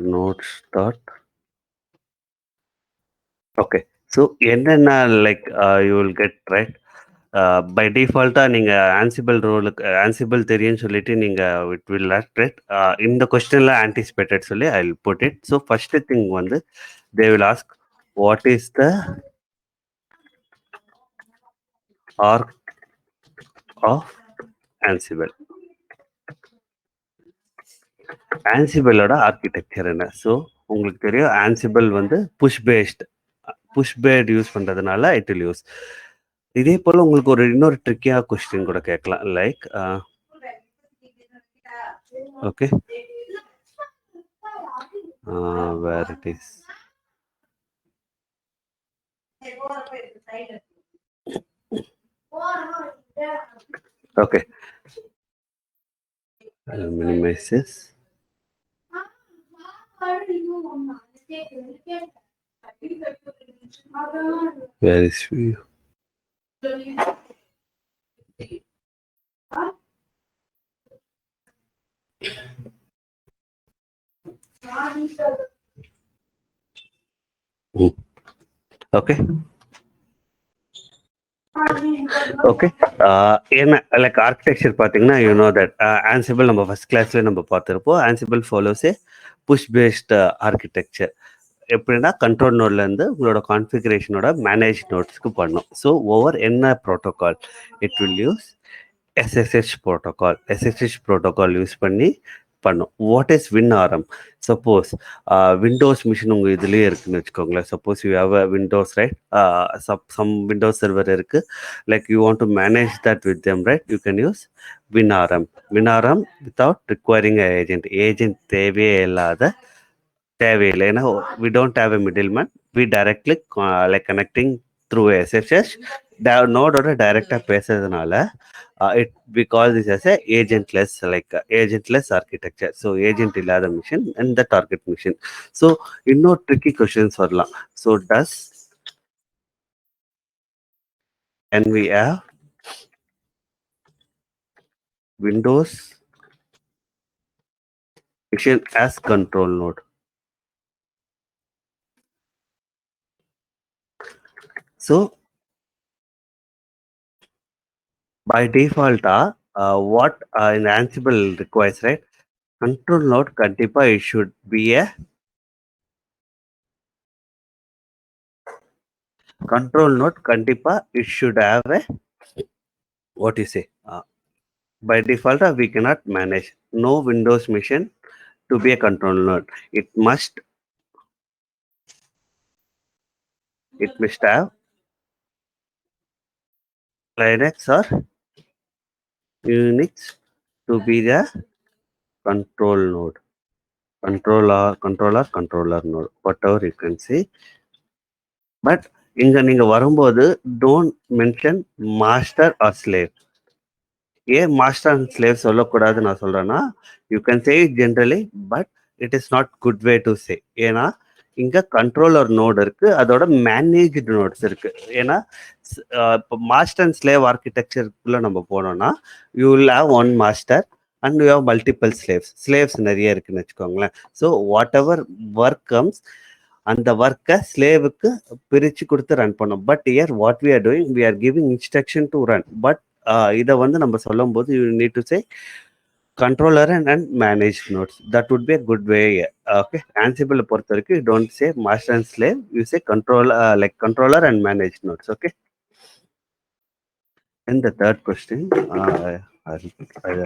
notes dot okay. So என்னென்ன like you will get right. By டிஃபால்ட்டாக நீங்கள் Ansible ரோலுக்கு Ansible தெரியும்னு சொல்லிட்டு நீங்கள் it will write இந்த கொஸ்டினில் anticipated சொல்லி I will put it. So first thing வந்து they will ask what is the arch of Ansible, ஆன்சிபிளோட ஆர்கிடெக்சர் என்ன. ஸோ உங்களுக்கு தெரியும் ஆன்சிபிள் வந்து புஷ் பேஸ்ட் யூஸ் பண்ணுறதுனால இட் வில் யூஸ். இதே போல் உங்களுக்கு ஒரு இன்னொரு ட்ரிக்கியாக கொஸ்டின் கூட கேட்கலாம் like okay where it is okay, I'll minimize this. Where is view? Okay. Okay, என்ன லைக் ஆர்கிடெக்சர் பார்த்தீங்கன்னா யூ நோ தட் ஆன்சிபிள் நம்ம ஃபர்ஸ்ட் கிளாஸ்லேயே நம்ம பார்த்துருப்போம். Ansible follows a push based architecture. எப்படின்னா கண்ட்ரோல் நோட்லேருந்து உங்களோட கான்ஃபிகரேஷனோட மேனேஜ் நோட்ஸ்க்கு பண்ணும். ஸோ ஓவர் என்ன protocol it will use SSH protocol use பண்ணி பண்ணும். What is WinRM? Suppose Windows machine உங்கள் இதுலேயே இருக்குன்னு வச்சுக்கோங்களேன். Suppose you have a Windows right, some Windows server இருக்குது, like you want to manage that with them right, you can use WinRM without requiring agent தேவையில்லை. ஏன்னா we don't have a middle man, we directly like connecting through SSH நோடோட டைரக்டாக பேசுறதுனால it we call this as a agentless architecture. So agent இல்லாத machine and the target machine. So இன்னொரு tricky questions வரலாம். So can we have Windows machine as control node? So by default what in Ansible requires, right, control node கண்டிப்பா it should be a control node கண்டிப்பா it should have a what you say by default we cannot manage no Windows machine to be a control node. It must have Linux or Unix to be the control node, controller node, whatever you can say. But இங்க நீங்க வரும்போது don't mention master or slave. ஏன் master and slave சொல்லக்கூடாது நான் சொல்றேன்னா, you can say it generally, but it is not good way to say. ஏன்னா இங்க controller node இருக்கு, அதோட மேனேஜ்டு நோட்ஸ் இருக்கு. ஏன்னா இப்போ மாஸ்டர் அண்ட் ஸ்லேவ் ஆர்கிடெக்சருக்குள்ள நம்ம போனோம்னா you will have one master and you have multiple slaves நிறைய இருக்குன்னு வச்சுக்கோங்களேன். So whatever work comes அந்த ஒர்க்கை ஸ்லேவுக்கு பிரித்து கொடுத்து ரன் பண்ணோம். But here what we are doing, we are giving instruction to run. But இதை வந்து நம்ம சொல்லும் போது you need to say controller and manage nodes. That would be a good way. Okay, Ansible பொறுத்த வரைக்கும் you don't say master and slave, you say controller and manage notes. Okay, and the third question, I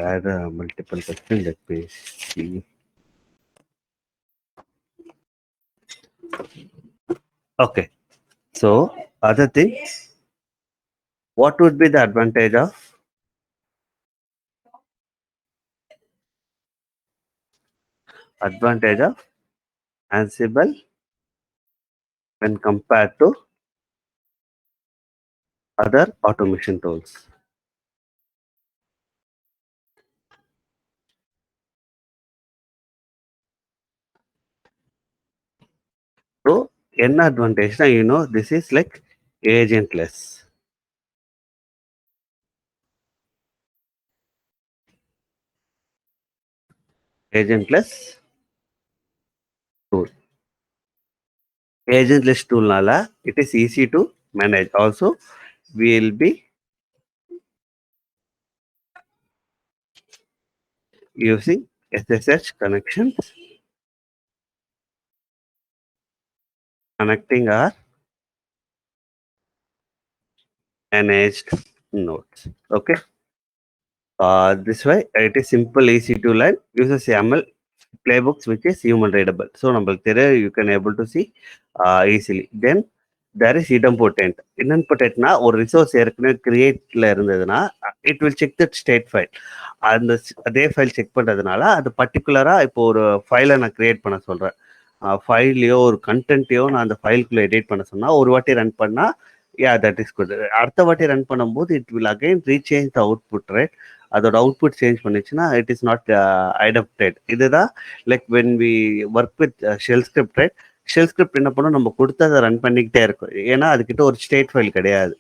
had a multiple question. Let me see. Okay, so other thing, what would be the advantage of Ansible when compared to other automation tools? என்ன அட்வான்டேஜ்னா this is like agentless. Agentless tool. Agentless toolனால it is easy to manage. Also, we will be using SSH connections, connecting our managed nodes. Okay. This way it is simple, easy to learn. Uses YAML playbooks which is human readable. So நம்மளுக்கு தெரியும், you can able to see easily. Then there is idempotent. Idempotent ஒரு resource ஏற்கனவே கிரியேட்ல இருந்ததுன்னா it will check that state file. அந்த அதே file check பண்றதுனால அது பர்டிகுலரா இப்போ ஒரு ஃபைலை நான் கிரியேட் பண்ண சொல்றேன். ஃபைல்லையோ ஒரு கண்டென்ட்டையோ நான் அந்த ஃபைலுக்குள்ள எடிட் பண்ண சொன்னா ஒரு வாட்டி ரன் பண்ணா தட் இஸ் குட். அடுத்த வாட்டி ரன் பண்ணும்போது it will again rechange the output, right? அதோட அவுட்புட் சேஞ்ச் பண்ணிச்சுன்னா இட் இஸ் நாட் அடாப்டட். இதுதான் like when we work with shell script, right? Shell script என்ன பண்ணும், நம்ம கொடுத்ததை ரன் பண்ணிக்கிட்டே இருக்கும், ஏன்னா அதுக்கிட்ட ஒரு ஸ்டேட் ஃபைல் கிடையாது.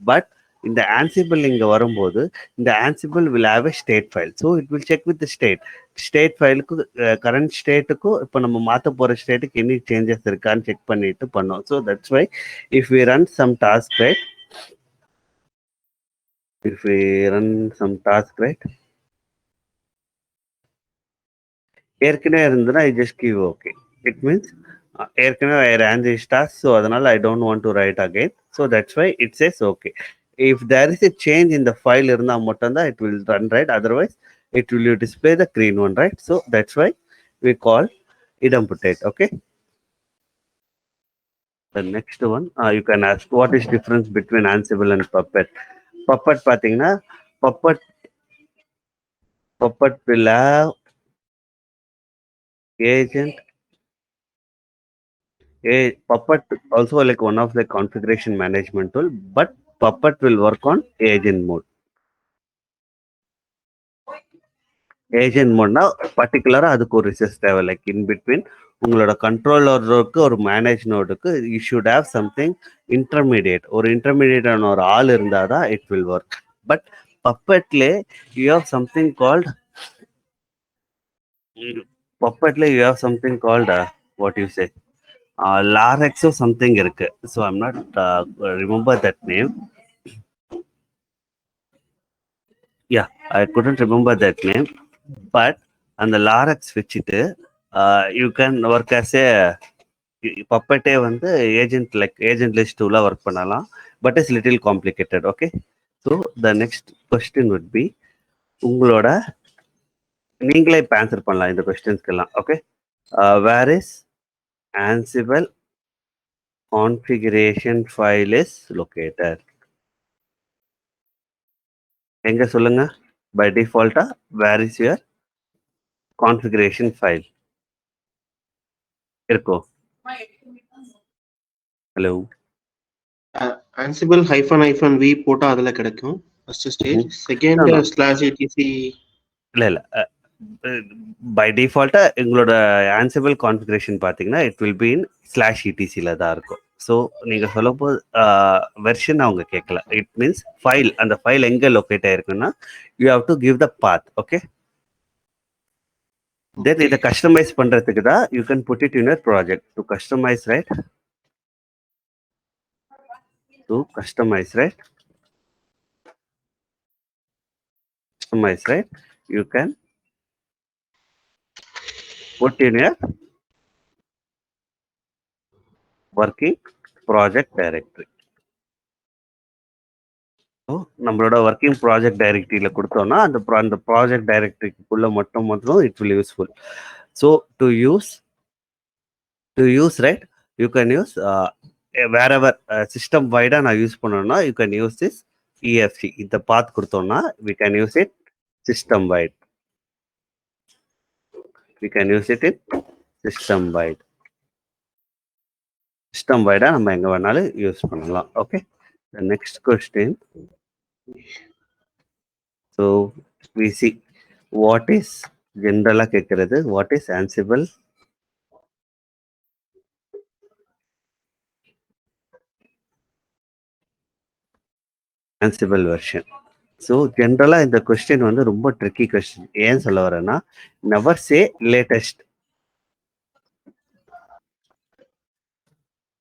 பட் இந்த ஆன்சிபிள் இங்கே வரும்போது இந்த Ansible will have a state file. So it will check with state ஃபைலுக்கு கரண்ட் ஸ்டேட்டுக்கும் இப்போ நம்ம மாற்ற போகிற ஸ்டேட்டுக்கு என்ன சேஞ்சஸ் இருக்கான்னு செக் பண்ணிட்டு பண்ணோம். So that's why if we run some task, right? If we run some task, right? ஏற்கனவே இருந்ததுன்னா I just give okay. It means ஏற்கனவே I ran this task, so அதனால I don't want to write again. So that's why it says okay. If there is a change in the file இருந்தா மட்டும்தான் it will run, right? Otherwise it will display the green one, right? So that's why we call idempotent. Okay. The next one, you can ask what is difference between Ansible and Puppet. Puppet பார்த்தீங்கன்னா Puppet will have agent. Puppet also like one of the configuration management tool, but Puppet will work on agent mode. Agent mode now particular அதுக்கு ஒரு resource தேவை, like in between உங்களோட கண்ட்ரோலருக்கு ஒரு manage நோடுக்கு you should have something intermediate. ஒரு இன்டர்மீடியேட்டான ஒரு ஆள் இருந்தால் தான் இட் வில் ஒர்க். பட் பப்பட்லே you have something called what you say லாரெக்ஸோ சம்திங் இருக்கு. So I'm not remember that name. Yeah, I couldn't remember that name, but on the Larex வச்சுட்டு you can work as a Puppet வந்து agent, like agent list tool work பண்ணலாம், but it's little complicated. Okay, so the next question would be உங்களோட நீங்களே இப்போ answer பண்ணலாம் இந்த கொஸ்டின்ஸ்க்கெல்லாம். Okay, where is Ansible configuration file is located? எங்க சொல்லுங்க. பை டிஃபால்ட்டா where is your configuration file இருக்கோ? ஹலோ, Ansible -v போட்டா அதுல கிடைக்கும் ஃபர்ஸ்ட் ஸ்டேஜ். Second /etc. இல்ல பை டிஃபால்ட்டா எங்களோட ஆன்சிபிள் கான்ஃபிகரேஷன் பார்த்தீங்கன்னா it will be in /etc தான் இருக்கும். ஸோ நீங்க சொல்லும் போது வெர்ஷன் அவங்க கேட்கல. இட் மீன்ஸ் ஃபைல், அந்த ஃபைல் எங்க லொக்கேட் ஆயிருக்குன்னா you have to give the path. Okay, then இதை கஸ்டமைஸ் பண்றதுக்கு தான் you can put it in your project. To customize, right? To customize, right? Customize, right? You can put in a working project directory. ஸோ நம்மளோட working project டைரக்டரியில கொடுத்தோம்னா அந்த project டைரக்டரிக்குள்ள மட்டும் it will useful. So to use right, you can use வேற ever system வைடா நான் யூஸ் பண்ணணும்னா you can use this EFC. இந்த பாத் கொடுத்தோம்னா we can use it system wide. We can use it in system wide. System வைடா நம்ம எங்க வேணாலும் யூஸ் பண்ணலாம். Okay, the next question. So we see what is ஜென்ரலா கேட்கறது, what is Ansible Ansible version. So ஜென்ரலாக இந்த கொஸ்டின் வந்து ரொம்ப ட்ரிக்கி கொஸ்டின். ஏன் சொல்ல வரேன்னா, never say latest,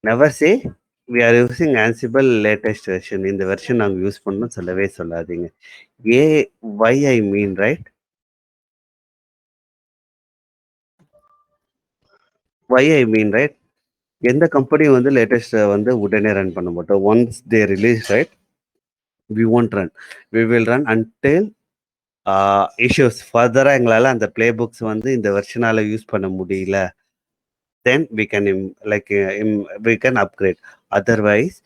never say we are using Ansible latest version. இந்த வெர்ஷன் நாங்கள் யூஸ் பண்ணணும் சொல்லவே சொல்லாதீங்க. ஏ வை ஐ மீன் ரைட், வை ஐ மீன் ரைட், எந்த கம்பெனியும் வந்து லேட்டஸ்ட் வந்து உடனே ரன் பண்ண மாட்டோம். Once they release right, we won't run, we will run until issues ஃபர்தராக எங்களால் அந்த பிளே புக்ஸ் வந்து இந்த வெர்ஷனால் யூஸ் பண்ண முடியல, then we can we can upgrade. Otherwise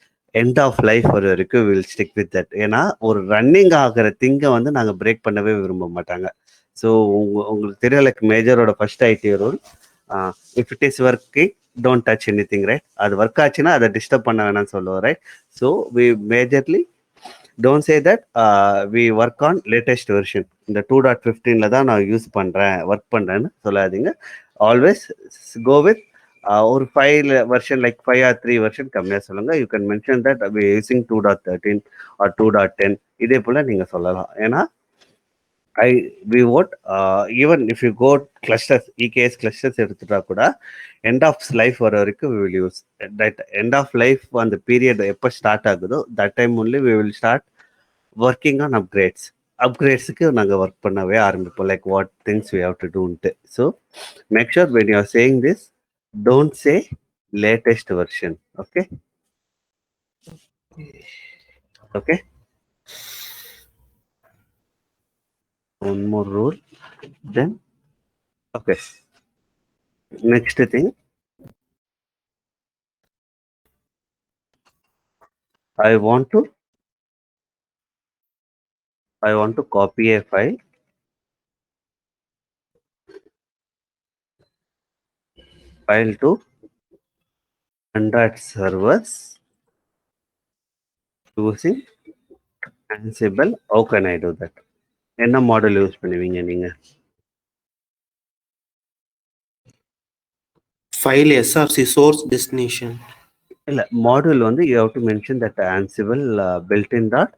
end of life வரைக்கும் வில் ஸ்டிக் வித் தட். ஏன்னா ஒரு ரன்னிங் ஆகிற திங்கை வந்து நாங்கள் பிரேக் பண்ணவே விரும்ப மாட்டாங்க. ஸோ உங்களுக்கு தெரியும், லைக் மேஜரோட first IT rule, if it is working don't touch anything right. அது ஒர்க் ஆச்சுன்னா அதை டிஸ்டர்ப் பண்ண வேணாம்னு சொல்லுவோம் right. So we majorly don't say that we work on latest version. இந்த 2.15 தான் நான் யூஸ் பண்ணுறேன், ஒர்க் பண்ணுறேன்னு சொல்லாதீங்க. ஆல்வேஸ் கோ வித் ஒரு 5 வெர்ஷன், லைக் 5 or 3 வெர்ஷன் கம்மியாக சொல்லுங்க. You can mention that we using 2.13 or 2.10, இதே போல் நீங்கள் சொல்லலாம். ஏன்னா we would even if you go clusters, EKS clusters எடுத்துட்டா கூட end of life வர வரைக்கும் we will use that. End of life அந்த பீரியட் எப்போ ஸ்டார்ட் ஆகுதோ that time only we will start working on upgradesக்கு நாங்கள் ஒர்க் பண்ணவே ஆரம்பிப்போம், like what things we have to do. So make sure when you are saying this, don't say latest version. Okay. One more rule, then okay. Next thing, I want to copy a file to 100 servers using Ansible. How can I do that? என்ன model use பண்ணுவீங்க நீங்க? File SRC source destination இல்ல, model வந்து you have to mention that Ansible built in dot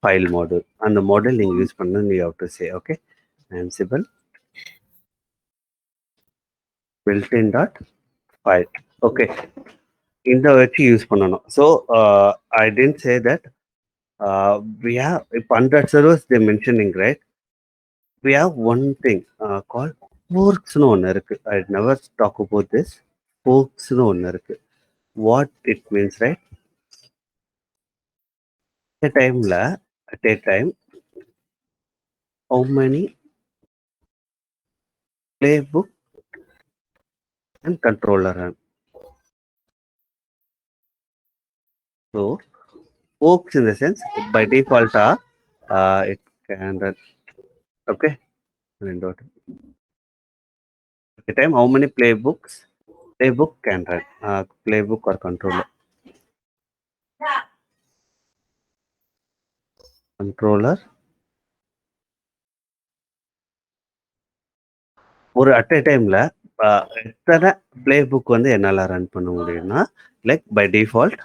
file module. அந்த model நீங்க use பண்ணணும், you have to say okay, Ansible built in dot file. Okay, இந்த வச்சு use பண்ணணும். So I tend say that we have 100 servers they mentioning right. We have one thing called forksனு ஒன்று இருக்கு. I never talk about this. Forksனு ஒன்று இருக்கு. What it means right? At a time how many playbook and controller run. So forks in the sense by default it can run. Okay. At a time how many playbook can run, playbook or controller. ஒரு at a டைம்ல எத்தனை playbook வந்து என்னால் run பண்ண முடியும்னா, like by default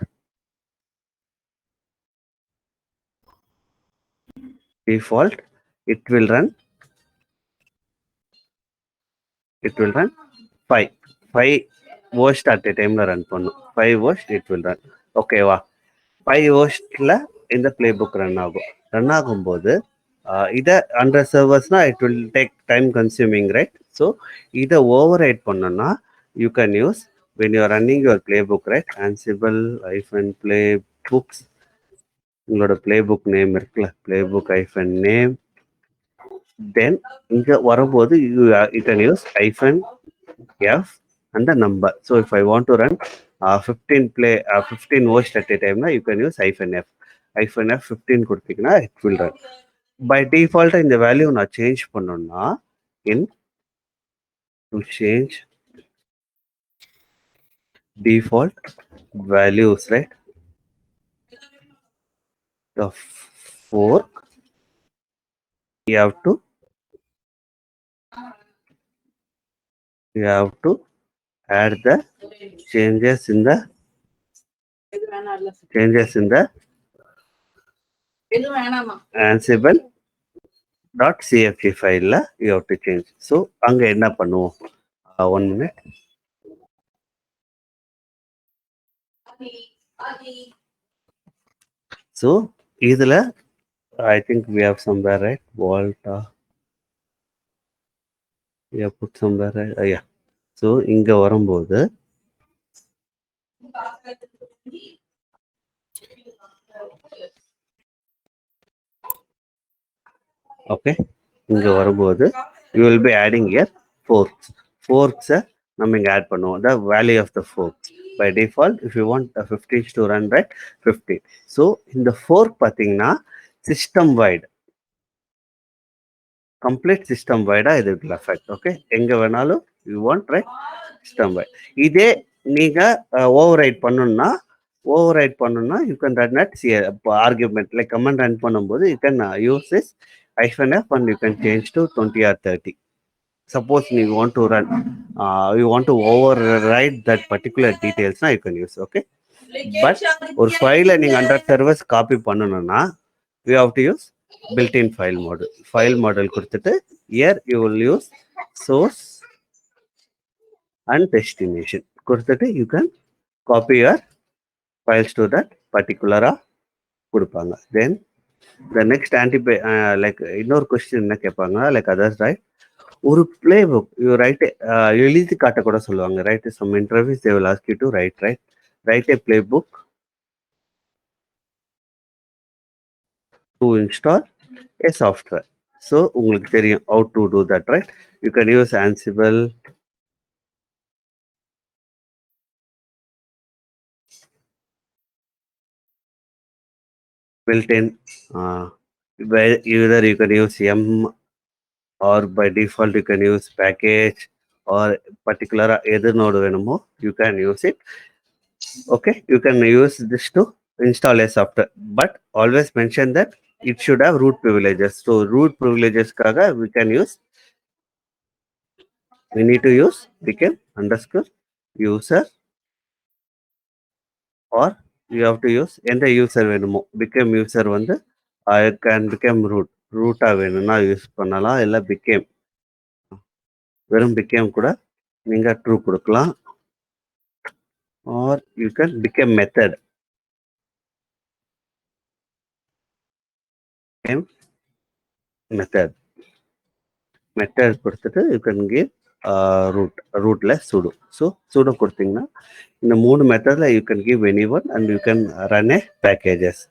it will run 5 host at a டைம்ல run பண்ணும். 5 host it will run. ஓகேவா? 5 hostல இந்த பிளே புக் ரன் ஆகும்போது இதை 100 சர்வர்ஸ்னா it will take time consuming right. So இதை ஓவர் ரைட் பண்ணோம்னா you can use when you are running your playbook right, Ansible playbooks, உங்களோட playbook நேம் இருக்குல்ல, playbook name, then இங்க வரும்போது you can use -f and the number. So if I want to run 15 host at a time na, you can use -f 15 கொடுத்தீங்கன்னா it will run. By default இந்த value நான் change பண்ணணும்னா to change default values right, the fork you have to add the changes in the Ansible .cfg ஃபைல்ல you have to change. So அங்க என்ன பண்ணுவோம்? 1 minute. So இதுல I think we have somewhere, right? Volta. We have put somewhere, right? Yeah. So இங்க வரும்போது okay, இங்க வரும்போது you will be adding here forks நம்ம இங்க ஆட் பண்ணுவோம் the value of the forks. By default if you want the 15 to run, right, 15. So இந்த fork பாத்தீங்கன்னா system wide, complete system wide இது will affect. Okay, எங்க வேணாலும் you want, right, system wide. இதே நீங்க override பண்ணனும்னா you can run at argument like command run பண்ணும்போது you can use this -f and you can change to 20 or 30. Suppose you want to run you want to override that particular details now you can use. Okay, but ஒரு ஃபைலை நீங்க under service copy பண்ணனும்னா you have to use built-in file model கொடுத்துட்டு here you will use source and destination கொடுத்துட்டு you can copy your files to that particular கொடுப்பாங்க. Then the next like இன்னொரு question என்ன கேட்பாங்க, like others, right, ஒரு playbook you write எழுதி காட்ட கூட சொல்லுவாங்க, right, some interviews they will ask you to write a playbook to install a software. So உங்களுக்கு தெரியும் how to do that, right? You can use Ansible, built-in, either you can use M or by default you can use package or particular எது node வேணுமோ you can use it. Okay, you can use this to install a software, but always mention that it should have root privileges. So root privileges kaga we need to use become underscore user, or you have to use எந்த user வேணுமோ become user வந்து I can become root வேணும்னா use பண்ணலாம், இல்ல became வெறும் became கூட நீங்க true கொடுக்கலாம், or you can become method கொடுத்துட்டு you can give rootல sudo. So sudo கொடுத்தீங்கன்னா இந்த மூணு மெத்தட்ல you can give anyone and you can run a package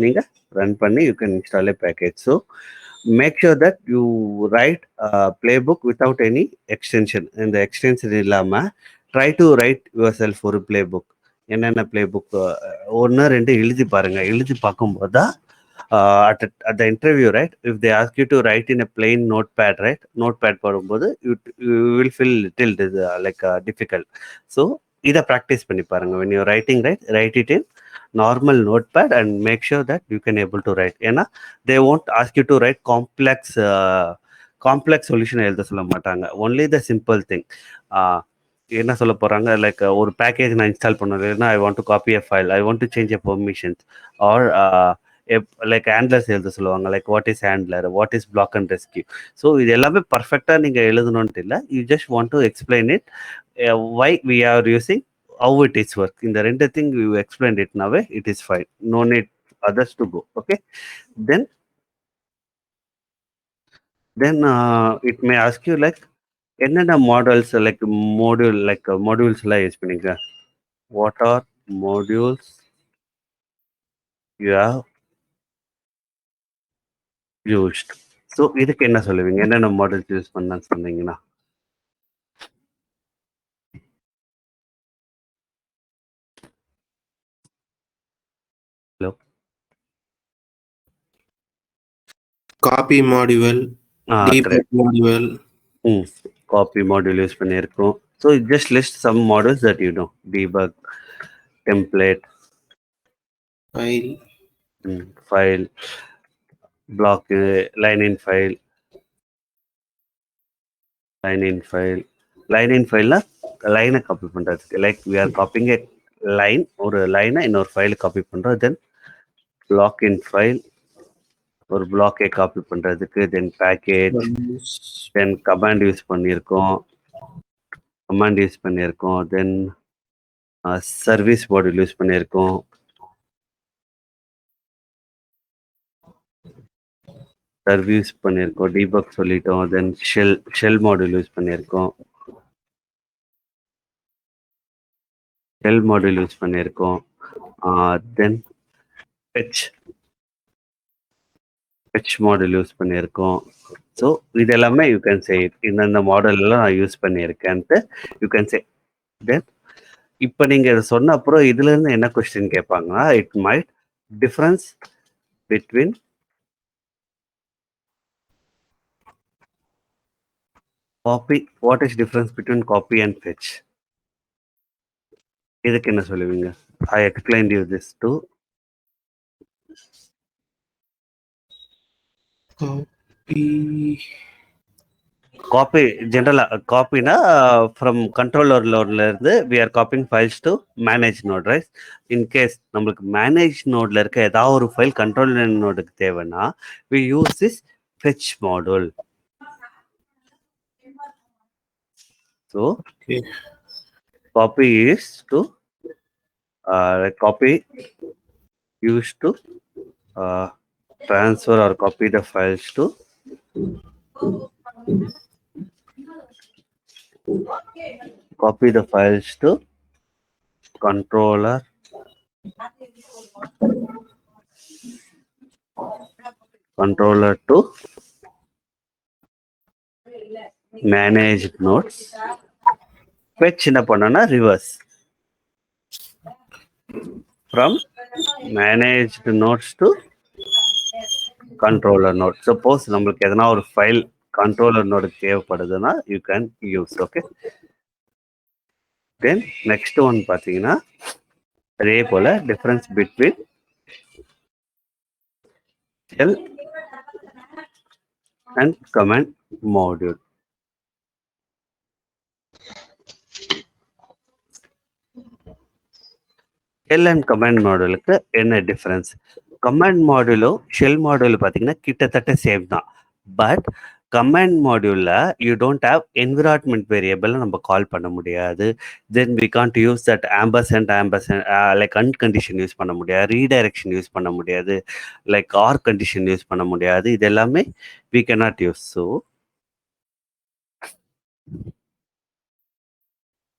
நீங்க ரன் பண்ணி you can install a package. So make sure that you write a playbook without any extension. இந்த extension இல்லாம try to write yourself ஒரு playbook. என்னென்ன playbook ஒன்று ரெண்டு எழுதி பாருங்க. எழுதி பார்க்கும்போது தான் at the interview, right, if they ask you to write in a plain notepad, right, notepad போடும்போது you will feel little difficult. So இதை ப்ராக்டிஸ் பண்ணி பாருங்க. when you're writing, right, write it in normal notepad and make sure that you can able to write. ஏன்னா they won't ask you to write complex solution எழுத சொல்ல மாட்டாங்க. only the simple thing. என்ன சொல்ல போறாங்க, like ஒரு package நான் install பண்ணதுன்னா I want to copy a file, I want to change a permissions, or like handlers எழுத சொல்லுவாங்க, like what is handler, what is block and rescue. So இது எல்லாமே பர்ஃபெக்டாக நீங்கள் எழுதணுன்ட்டு இல்லை, you just want to explain it why we are using, how it is work. இந்த ரெண்டு திங் யூ எக்ஸ்பிளைன் இட் நாவே it is fine, no need others to go. Okay, then it may ask you like என்னென்ன models like module like modules எல்லாம் use பண்ணிக்க, what are modules you have used. So இதுக்கு என்ன சொல்லுவீங்க, என்னென்ன models use பண்ணான்னு சொன்னீங்கன்னா? Hello, copy module, debug module, copy module use பண்ணியிருக்கோம். So just list some models that you know, debug, template, file, block, line in file. Line in ஃபைல்னா லைனை copy பண்ணுறதுக்கு, like we are copying a line, ஒரு லைனை இன்னொரு file copy பண்ணுறோம். தென் block in file ஒரு block-ஐ காப்பி பண்றதுக்கு, then package, then command use பண்ணியிருக்கோம், then service module யூஸ் பண்ணியிருக்கோம், service பண்ணியிருக்கோம், debug சொல்லிட்டோம், then shell module யூஸ் பண்ணியிருக்கோம், then fetch module யூஸ் பண்ணியிருக்கோம். ஸோ இது எல்லாமே யூ கேன் சே இந்த மாடல்லாம் நான் யூஸ் பண்ணியிருக்கேன்ட்டு யூ கேன் சே. தென் இப்போ நீங்கள் இதை சொன்ன அப்புறம் இதுலேருந்து என்ன கொஸ்டின் கேட்பாங்கன்னா, it might difference between copy, what is difference between copy and fetch? இதுக்கு என்ன சொல்லுவீங்க? I explain you this to copy. ஜென்ரலாக காப்பினா ஃப்ரம் கண்ட்ரோலர் லோட்ல இருந்து we are copying files to manage node, right? In case நம்மளுக்கு மேனேஜ் நோட்ல இருக்க ஏதாவது ஒரு ஃபைல் கண்ட்ரோல் நோடுக்கு தேவைன்னா we use this fetch module. So copy is to copy used to transfer or copy the files to controller to managed nodes. fetch என்ன பண்ணனா reverse from managed nodes to controller node. Suppose நம்மளுக்கு எதனா ஒரு file controller node தேவைப்படுதுன்னா you can use. Okay, then next one பார்த்தீங்கன்னா அதே போல difference between shell and command module. Shell and command மாடியூலுக்கு என்ன டிஃபரன்ஸ்? கமாண்ட் மாடியூலும் ஷெல் மாடியூல் பார்த்தீங்கன்னா கிட்டத்தட்ட சேம் தான். பட் கமாண்ட் மாடியூலில் you don't have environment variable நம்ம கால் பண்ண முடியாது. Then we can't use that ampersand like uncondition use பண்ண முடியாது, ரீடைரக்ஷன் யூஸ் பண்ண முடியாது, லைக் ஆர் கண்டிஷன் யூஸ் பண்ண முடியாது. இது எல்லாமே we cannot use. So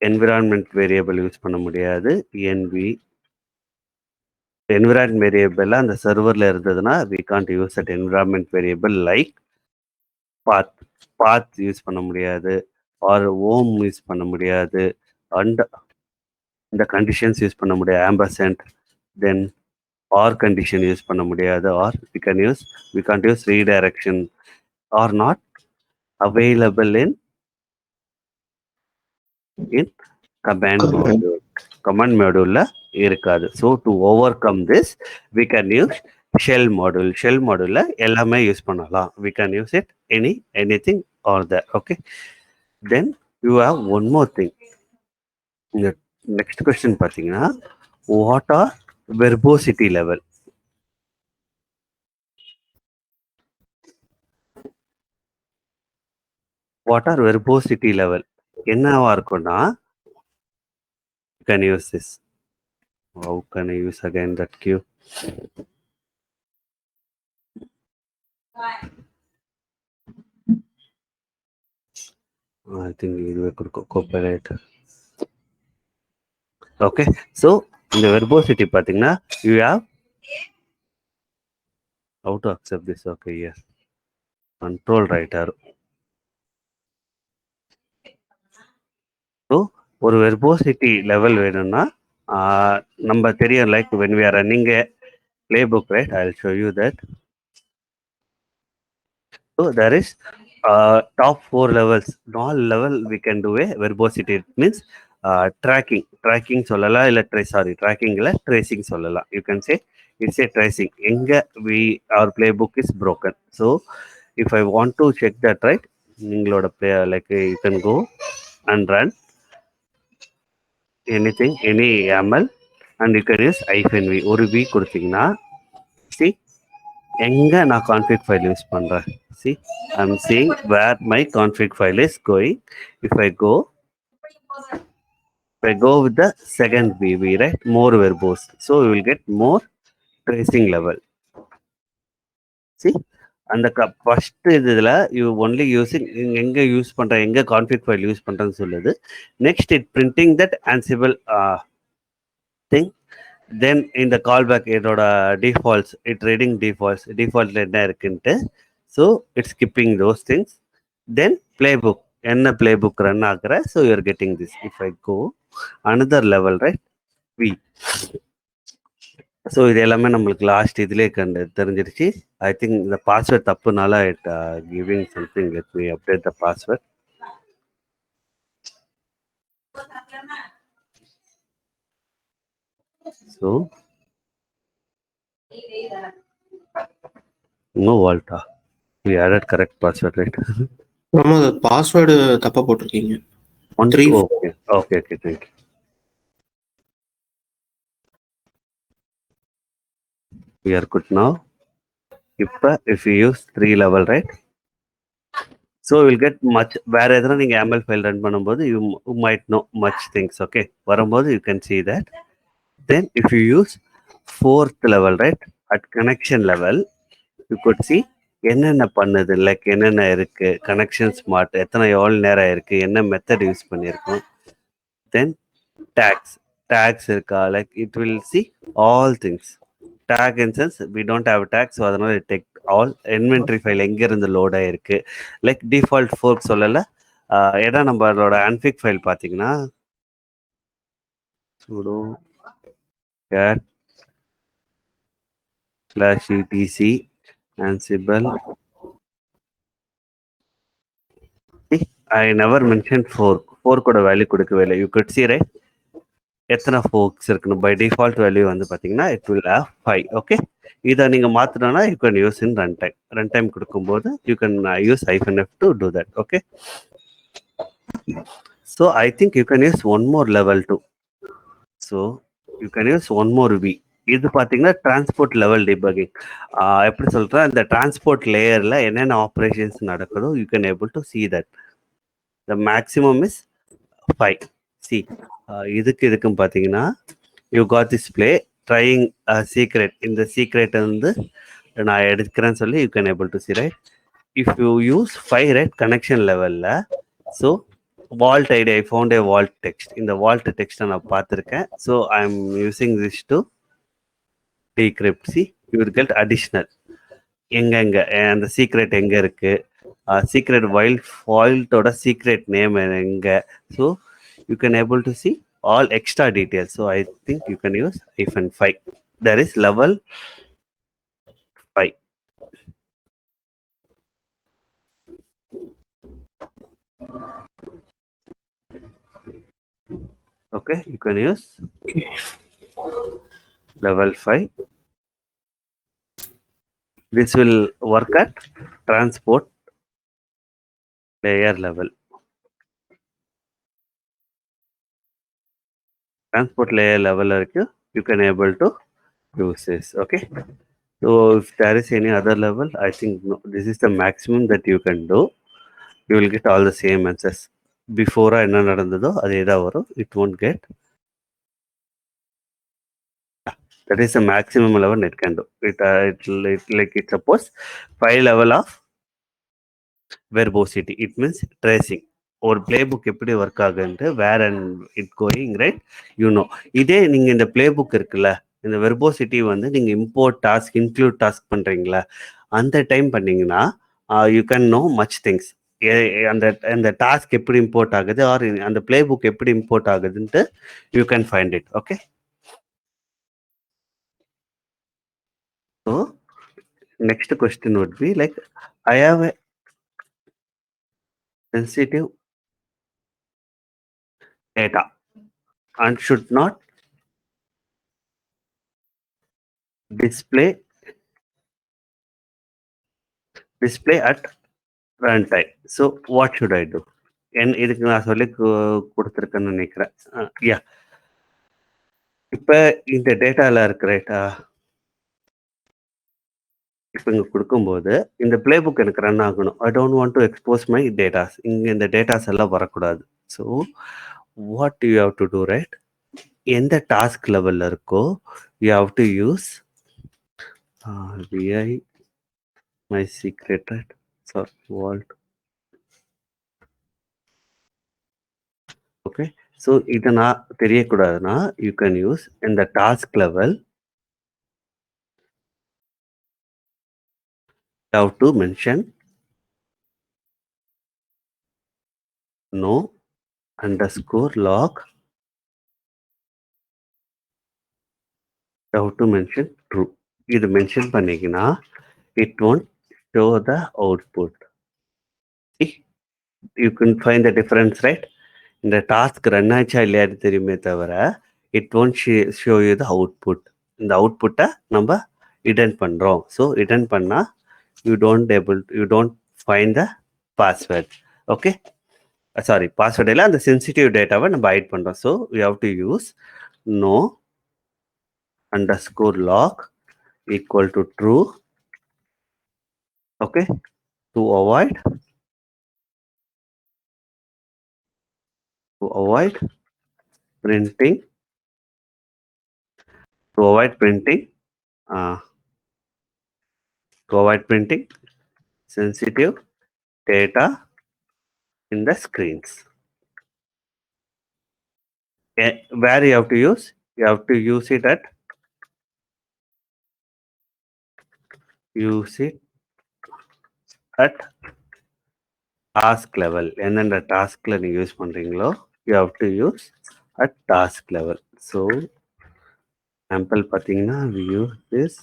environment variable use பண்ண முடியாது. என்விரான்மெண்ட் வேரியபிள் அந்த சர்வரில் இருந்ததுன்னா we can't use that environment variable. Like path use பண்ண முடியாது, ஆர் ஓம் யூஸ் பண்ண முடியாது, அண்ட் இந்த கண்டிஷன்ஸ் யூஸ் பண்ண முடியாது, ஆம்பர்சன்ட், தென் ஆர் கண்டிஷன் யூஸ் பண்ண முடியாது, R we can't use redirection, are not available in command module இருக்காது. So to overcome this we can use shell module. Shell மாடியூல்ல எல்லாமே யூஸ் பண்ணலாம். We can use it anything or that. Okay, then you have one more thing. இந்த next question பார்த்தீங்கன்னா what are verbosity level? What are verbosity level என்னவா இருக்கும்னா, can use this. How can I use again that queue? I think we could cooperate. Okay, so இந்த verbosity பார்த்தீங்கன்னா you have how to accept this. Okay, yes, control right arrow. So ஒரு verbosity level வேணும்னா நம்ம தெரியும், like when we are running a playbook, right? I'll show you that. So there is top 4 levels. All level we can do a verbosity. It means tracking சொல்லலாம், இல்ல tracking இல்ல tracing சொல்லலாம். You can say it's a tracing. எங்க our playbook is broken. So if I want to check that, right, நீங்களோட like you can go and run anything, any YAML, and you can use -v. ஒரு v கொடுத்தீங்கன்னா see எங்க நான் config file use பண்றேன். See, I'm seeing where my config file is going. If I go with the second VV, right, more verbose, so we will get more tracing level. See, அந்த first இதுல you only using எங்க use பண்ற எங்க config file use பண்றேன்னு சொல்லுது. Next it printing that Ansible thing. Then இந்த callback இதோட defaults, it reading டிஃபால்ட்ல என்ன இருக்குன்ட்டு. So it's skipping those things. Then playbook என்ன பிளேபுக் ரன் ஆகுற. So you're getting this. If I go another level, right, v. So இது எல்லாமே நம்மளுக்கு லாஸ்ட் இதுலேயே தெரிஞ்சிருச்சு. ஐ திங்க் இந்த பாஸ்வேர்ட் தப்புனால it giving something. Let me update the password. So no வால்டா, we added correct password, right? Pramod, password தப்பா போட்டிருக்கீங்க. Okay okay okay, thank you. We are good now. If you use 3 level, right, so you will get much. வேற எதனா நீங்க YAML file run பண்ணும்போது you might know much things. Okay, வரும்போது you can see that. Then if you use 4th level, right, at connection level, you could see என்னென்ன பண்ணுது, like என்னென்ன இருக்கு, connection smart எத்தனை எவ்வளோ நேரம் இருக்கு, என்ன மெத்தட் யூஸ் பண்ணியிருக்கோம். தென் டேக்ஸ் இருக்கா, like it will see all things. Tag in sense we don't have tag, so அதனால டெக் ஆல். இன்வென்ட்ரி ஃபைல் எங்கேருந்து லோட் ஆகிருக்கு, லைக் டிஃபால்ட் ஃபோர்க் சொல்லலை. ஏன்னா நம்மளோட அன்பிக் ஃபைல் பார்த்தீங்கன்னா sudo cat /etc ansible. I never mentioned fork ஓட value கொடுக்கவே இல்லை. யூ could see, right, எத்தனை ஃபோர்க்ஸ் இருக்குன்னு. பை டிஃபால்ட் வேல்யூ வந்து பார்த்தீங்கன்னா இட் வில் ஹேவ் 5. ஓகே, இதை நீங்கள் மாற்றினோன்னா you can use in run time கொடுக்கும்போது you can use -f to do that. Okay, so I think you can use one more level too. So you can use one more v. இது பார்த்தீங்கன்னா transport level டிபகிங். எப்படி சொல்கிறேன், இந்த transport லேயரில் என்னென்ன operations நடக்குதோ you can able to see that. The maximum is 5. See, இதுக்கும் பார்த்தீங்கன்னா you got this play trying secret. இந்த சீக்ரெட்டை வந்து நான் எடுக்கிறேன்னு சொல்லி you can able to see, right. If you use 5, right, connection லெவலில். ஸோ vault ID, I found a vault text. இந்த vault text நான் பார்த்துருக்கேன். So I am using this to decrypt. See, you will get additional. எங்க அந்த secret எங்கே இருக்கு, secret வால்ட்டோட secret name எங்க. So you can able to C all extra details. So I think you can use -5. There is level 5. Okay, you can use level 5. This will work at transport layer level. Transport layer level you can able to use this. Okay, so if there is any other level, I think no, this is the maximum that you can do. You will get all the same answers. Before என்ன நடந்ததோ அதே தான் வரும். It won't get. That is the maximum level it can do. It like it suppose 5 level of verbosity. It means tracing. ஒரு playbook எப்படி work ஆகுன்ட்டு where and it going, right, இதே நீங்கள் இந்த பிளேபுக் இருக்குல்ல, இந்த வெர்போசிட்டி வந்து நீங்கள் இம்போர்ட் டாஸ்க் இன்க்ளூட் டாஸ்க் பண்ணுறீங்களா, அந்த டைம் பண்ணிங்கன்னா you can know much things. அந்த டாஸ்க் எப்படி இம்போர்ட் ஆகுது, ஆர் அந்த பிளேபுக் எப்படி இம்போர்ட் ஆகுதுன்ட்டு you can find it. Okay, so next question would be like, I have a sensitive data and should not display at runtime. So what should I do? இதுக்கு நான் சொல்லி கொடுத்துருக்கேன்னு நினைக்கிறேன். யா, இப்போ இந்த டேட்டால இருக்கு, ரைட்டா, இப்போ இங்கே கொடுக்கும்போது இந்த பிளே புக் எனக்கு ரன் ஆகணும். I don't want to expose my datas. இங்கே இந்த டேட்டாஸ் எல்லாம் வரக்கூடாது. So what you have to do right, எந்த டாஸ்க் லெவலில் இருக்கோ you have to use vi my secret, right? Sorry, vault. Okay, so இதை நான் தெரியக்கூடாதுன்னா யூ கேன் யூஸ் இந்த task level have to mention no underscore log, have to mention true. இது mention பண்ணிக்கினா it won't show the output. See, you can find the difference, right? இந்த task run ஆச்சா இல்லையான்னு தெரியுமே தவிர it won't show you the output. இந்த அவுட்புட்டை நம்ம return பண்ணுறோம். ஸோ ரிட்டர்ன் பண்ணால் you don't find the password. Okay, sorry, password இல்லை, அந்த சென்சிட்டிவ் டேட்டாவை நம்ம ஹைட் பண்ணுறோம். So we have to use no underscore log equal to true. Okay, to avoid printing, to avoid printing sensitive data in the screens. Where you have to use it at task level. என்னென்ன டாஸ்க்ல நீங்க use பண்றீங்களோ you have to use at task level. So sample பார்த்தீங்கன்னா we use this.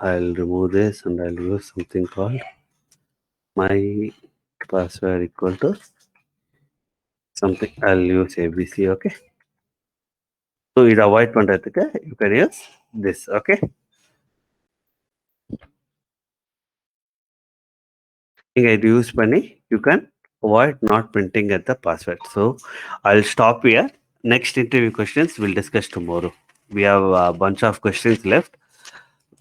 I'll remove this and I'll use something called my password equal to something. I'll use ABC. Okay, so இது avoid பண்றதுக்கு you can use this. Okay, நீங்க இது use பண்ணி you can avoid not printing at the password. So I'll stop here. Next interview questions we'll discuss tomorrow. We have a bunch of questions left.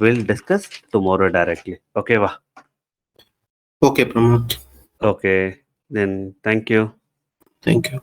We'll discuss tomorrow directly. Okay, va? Okay, Pramod. Okay, then thank you. Thank you.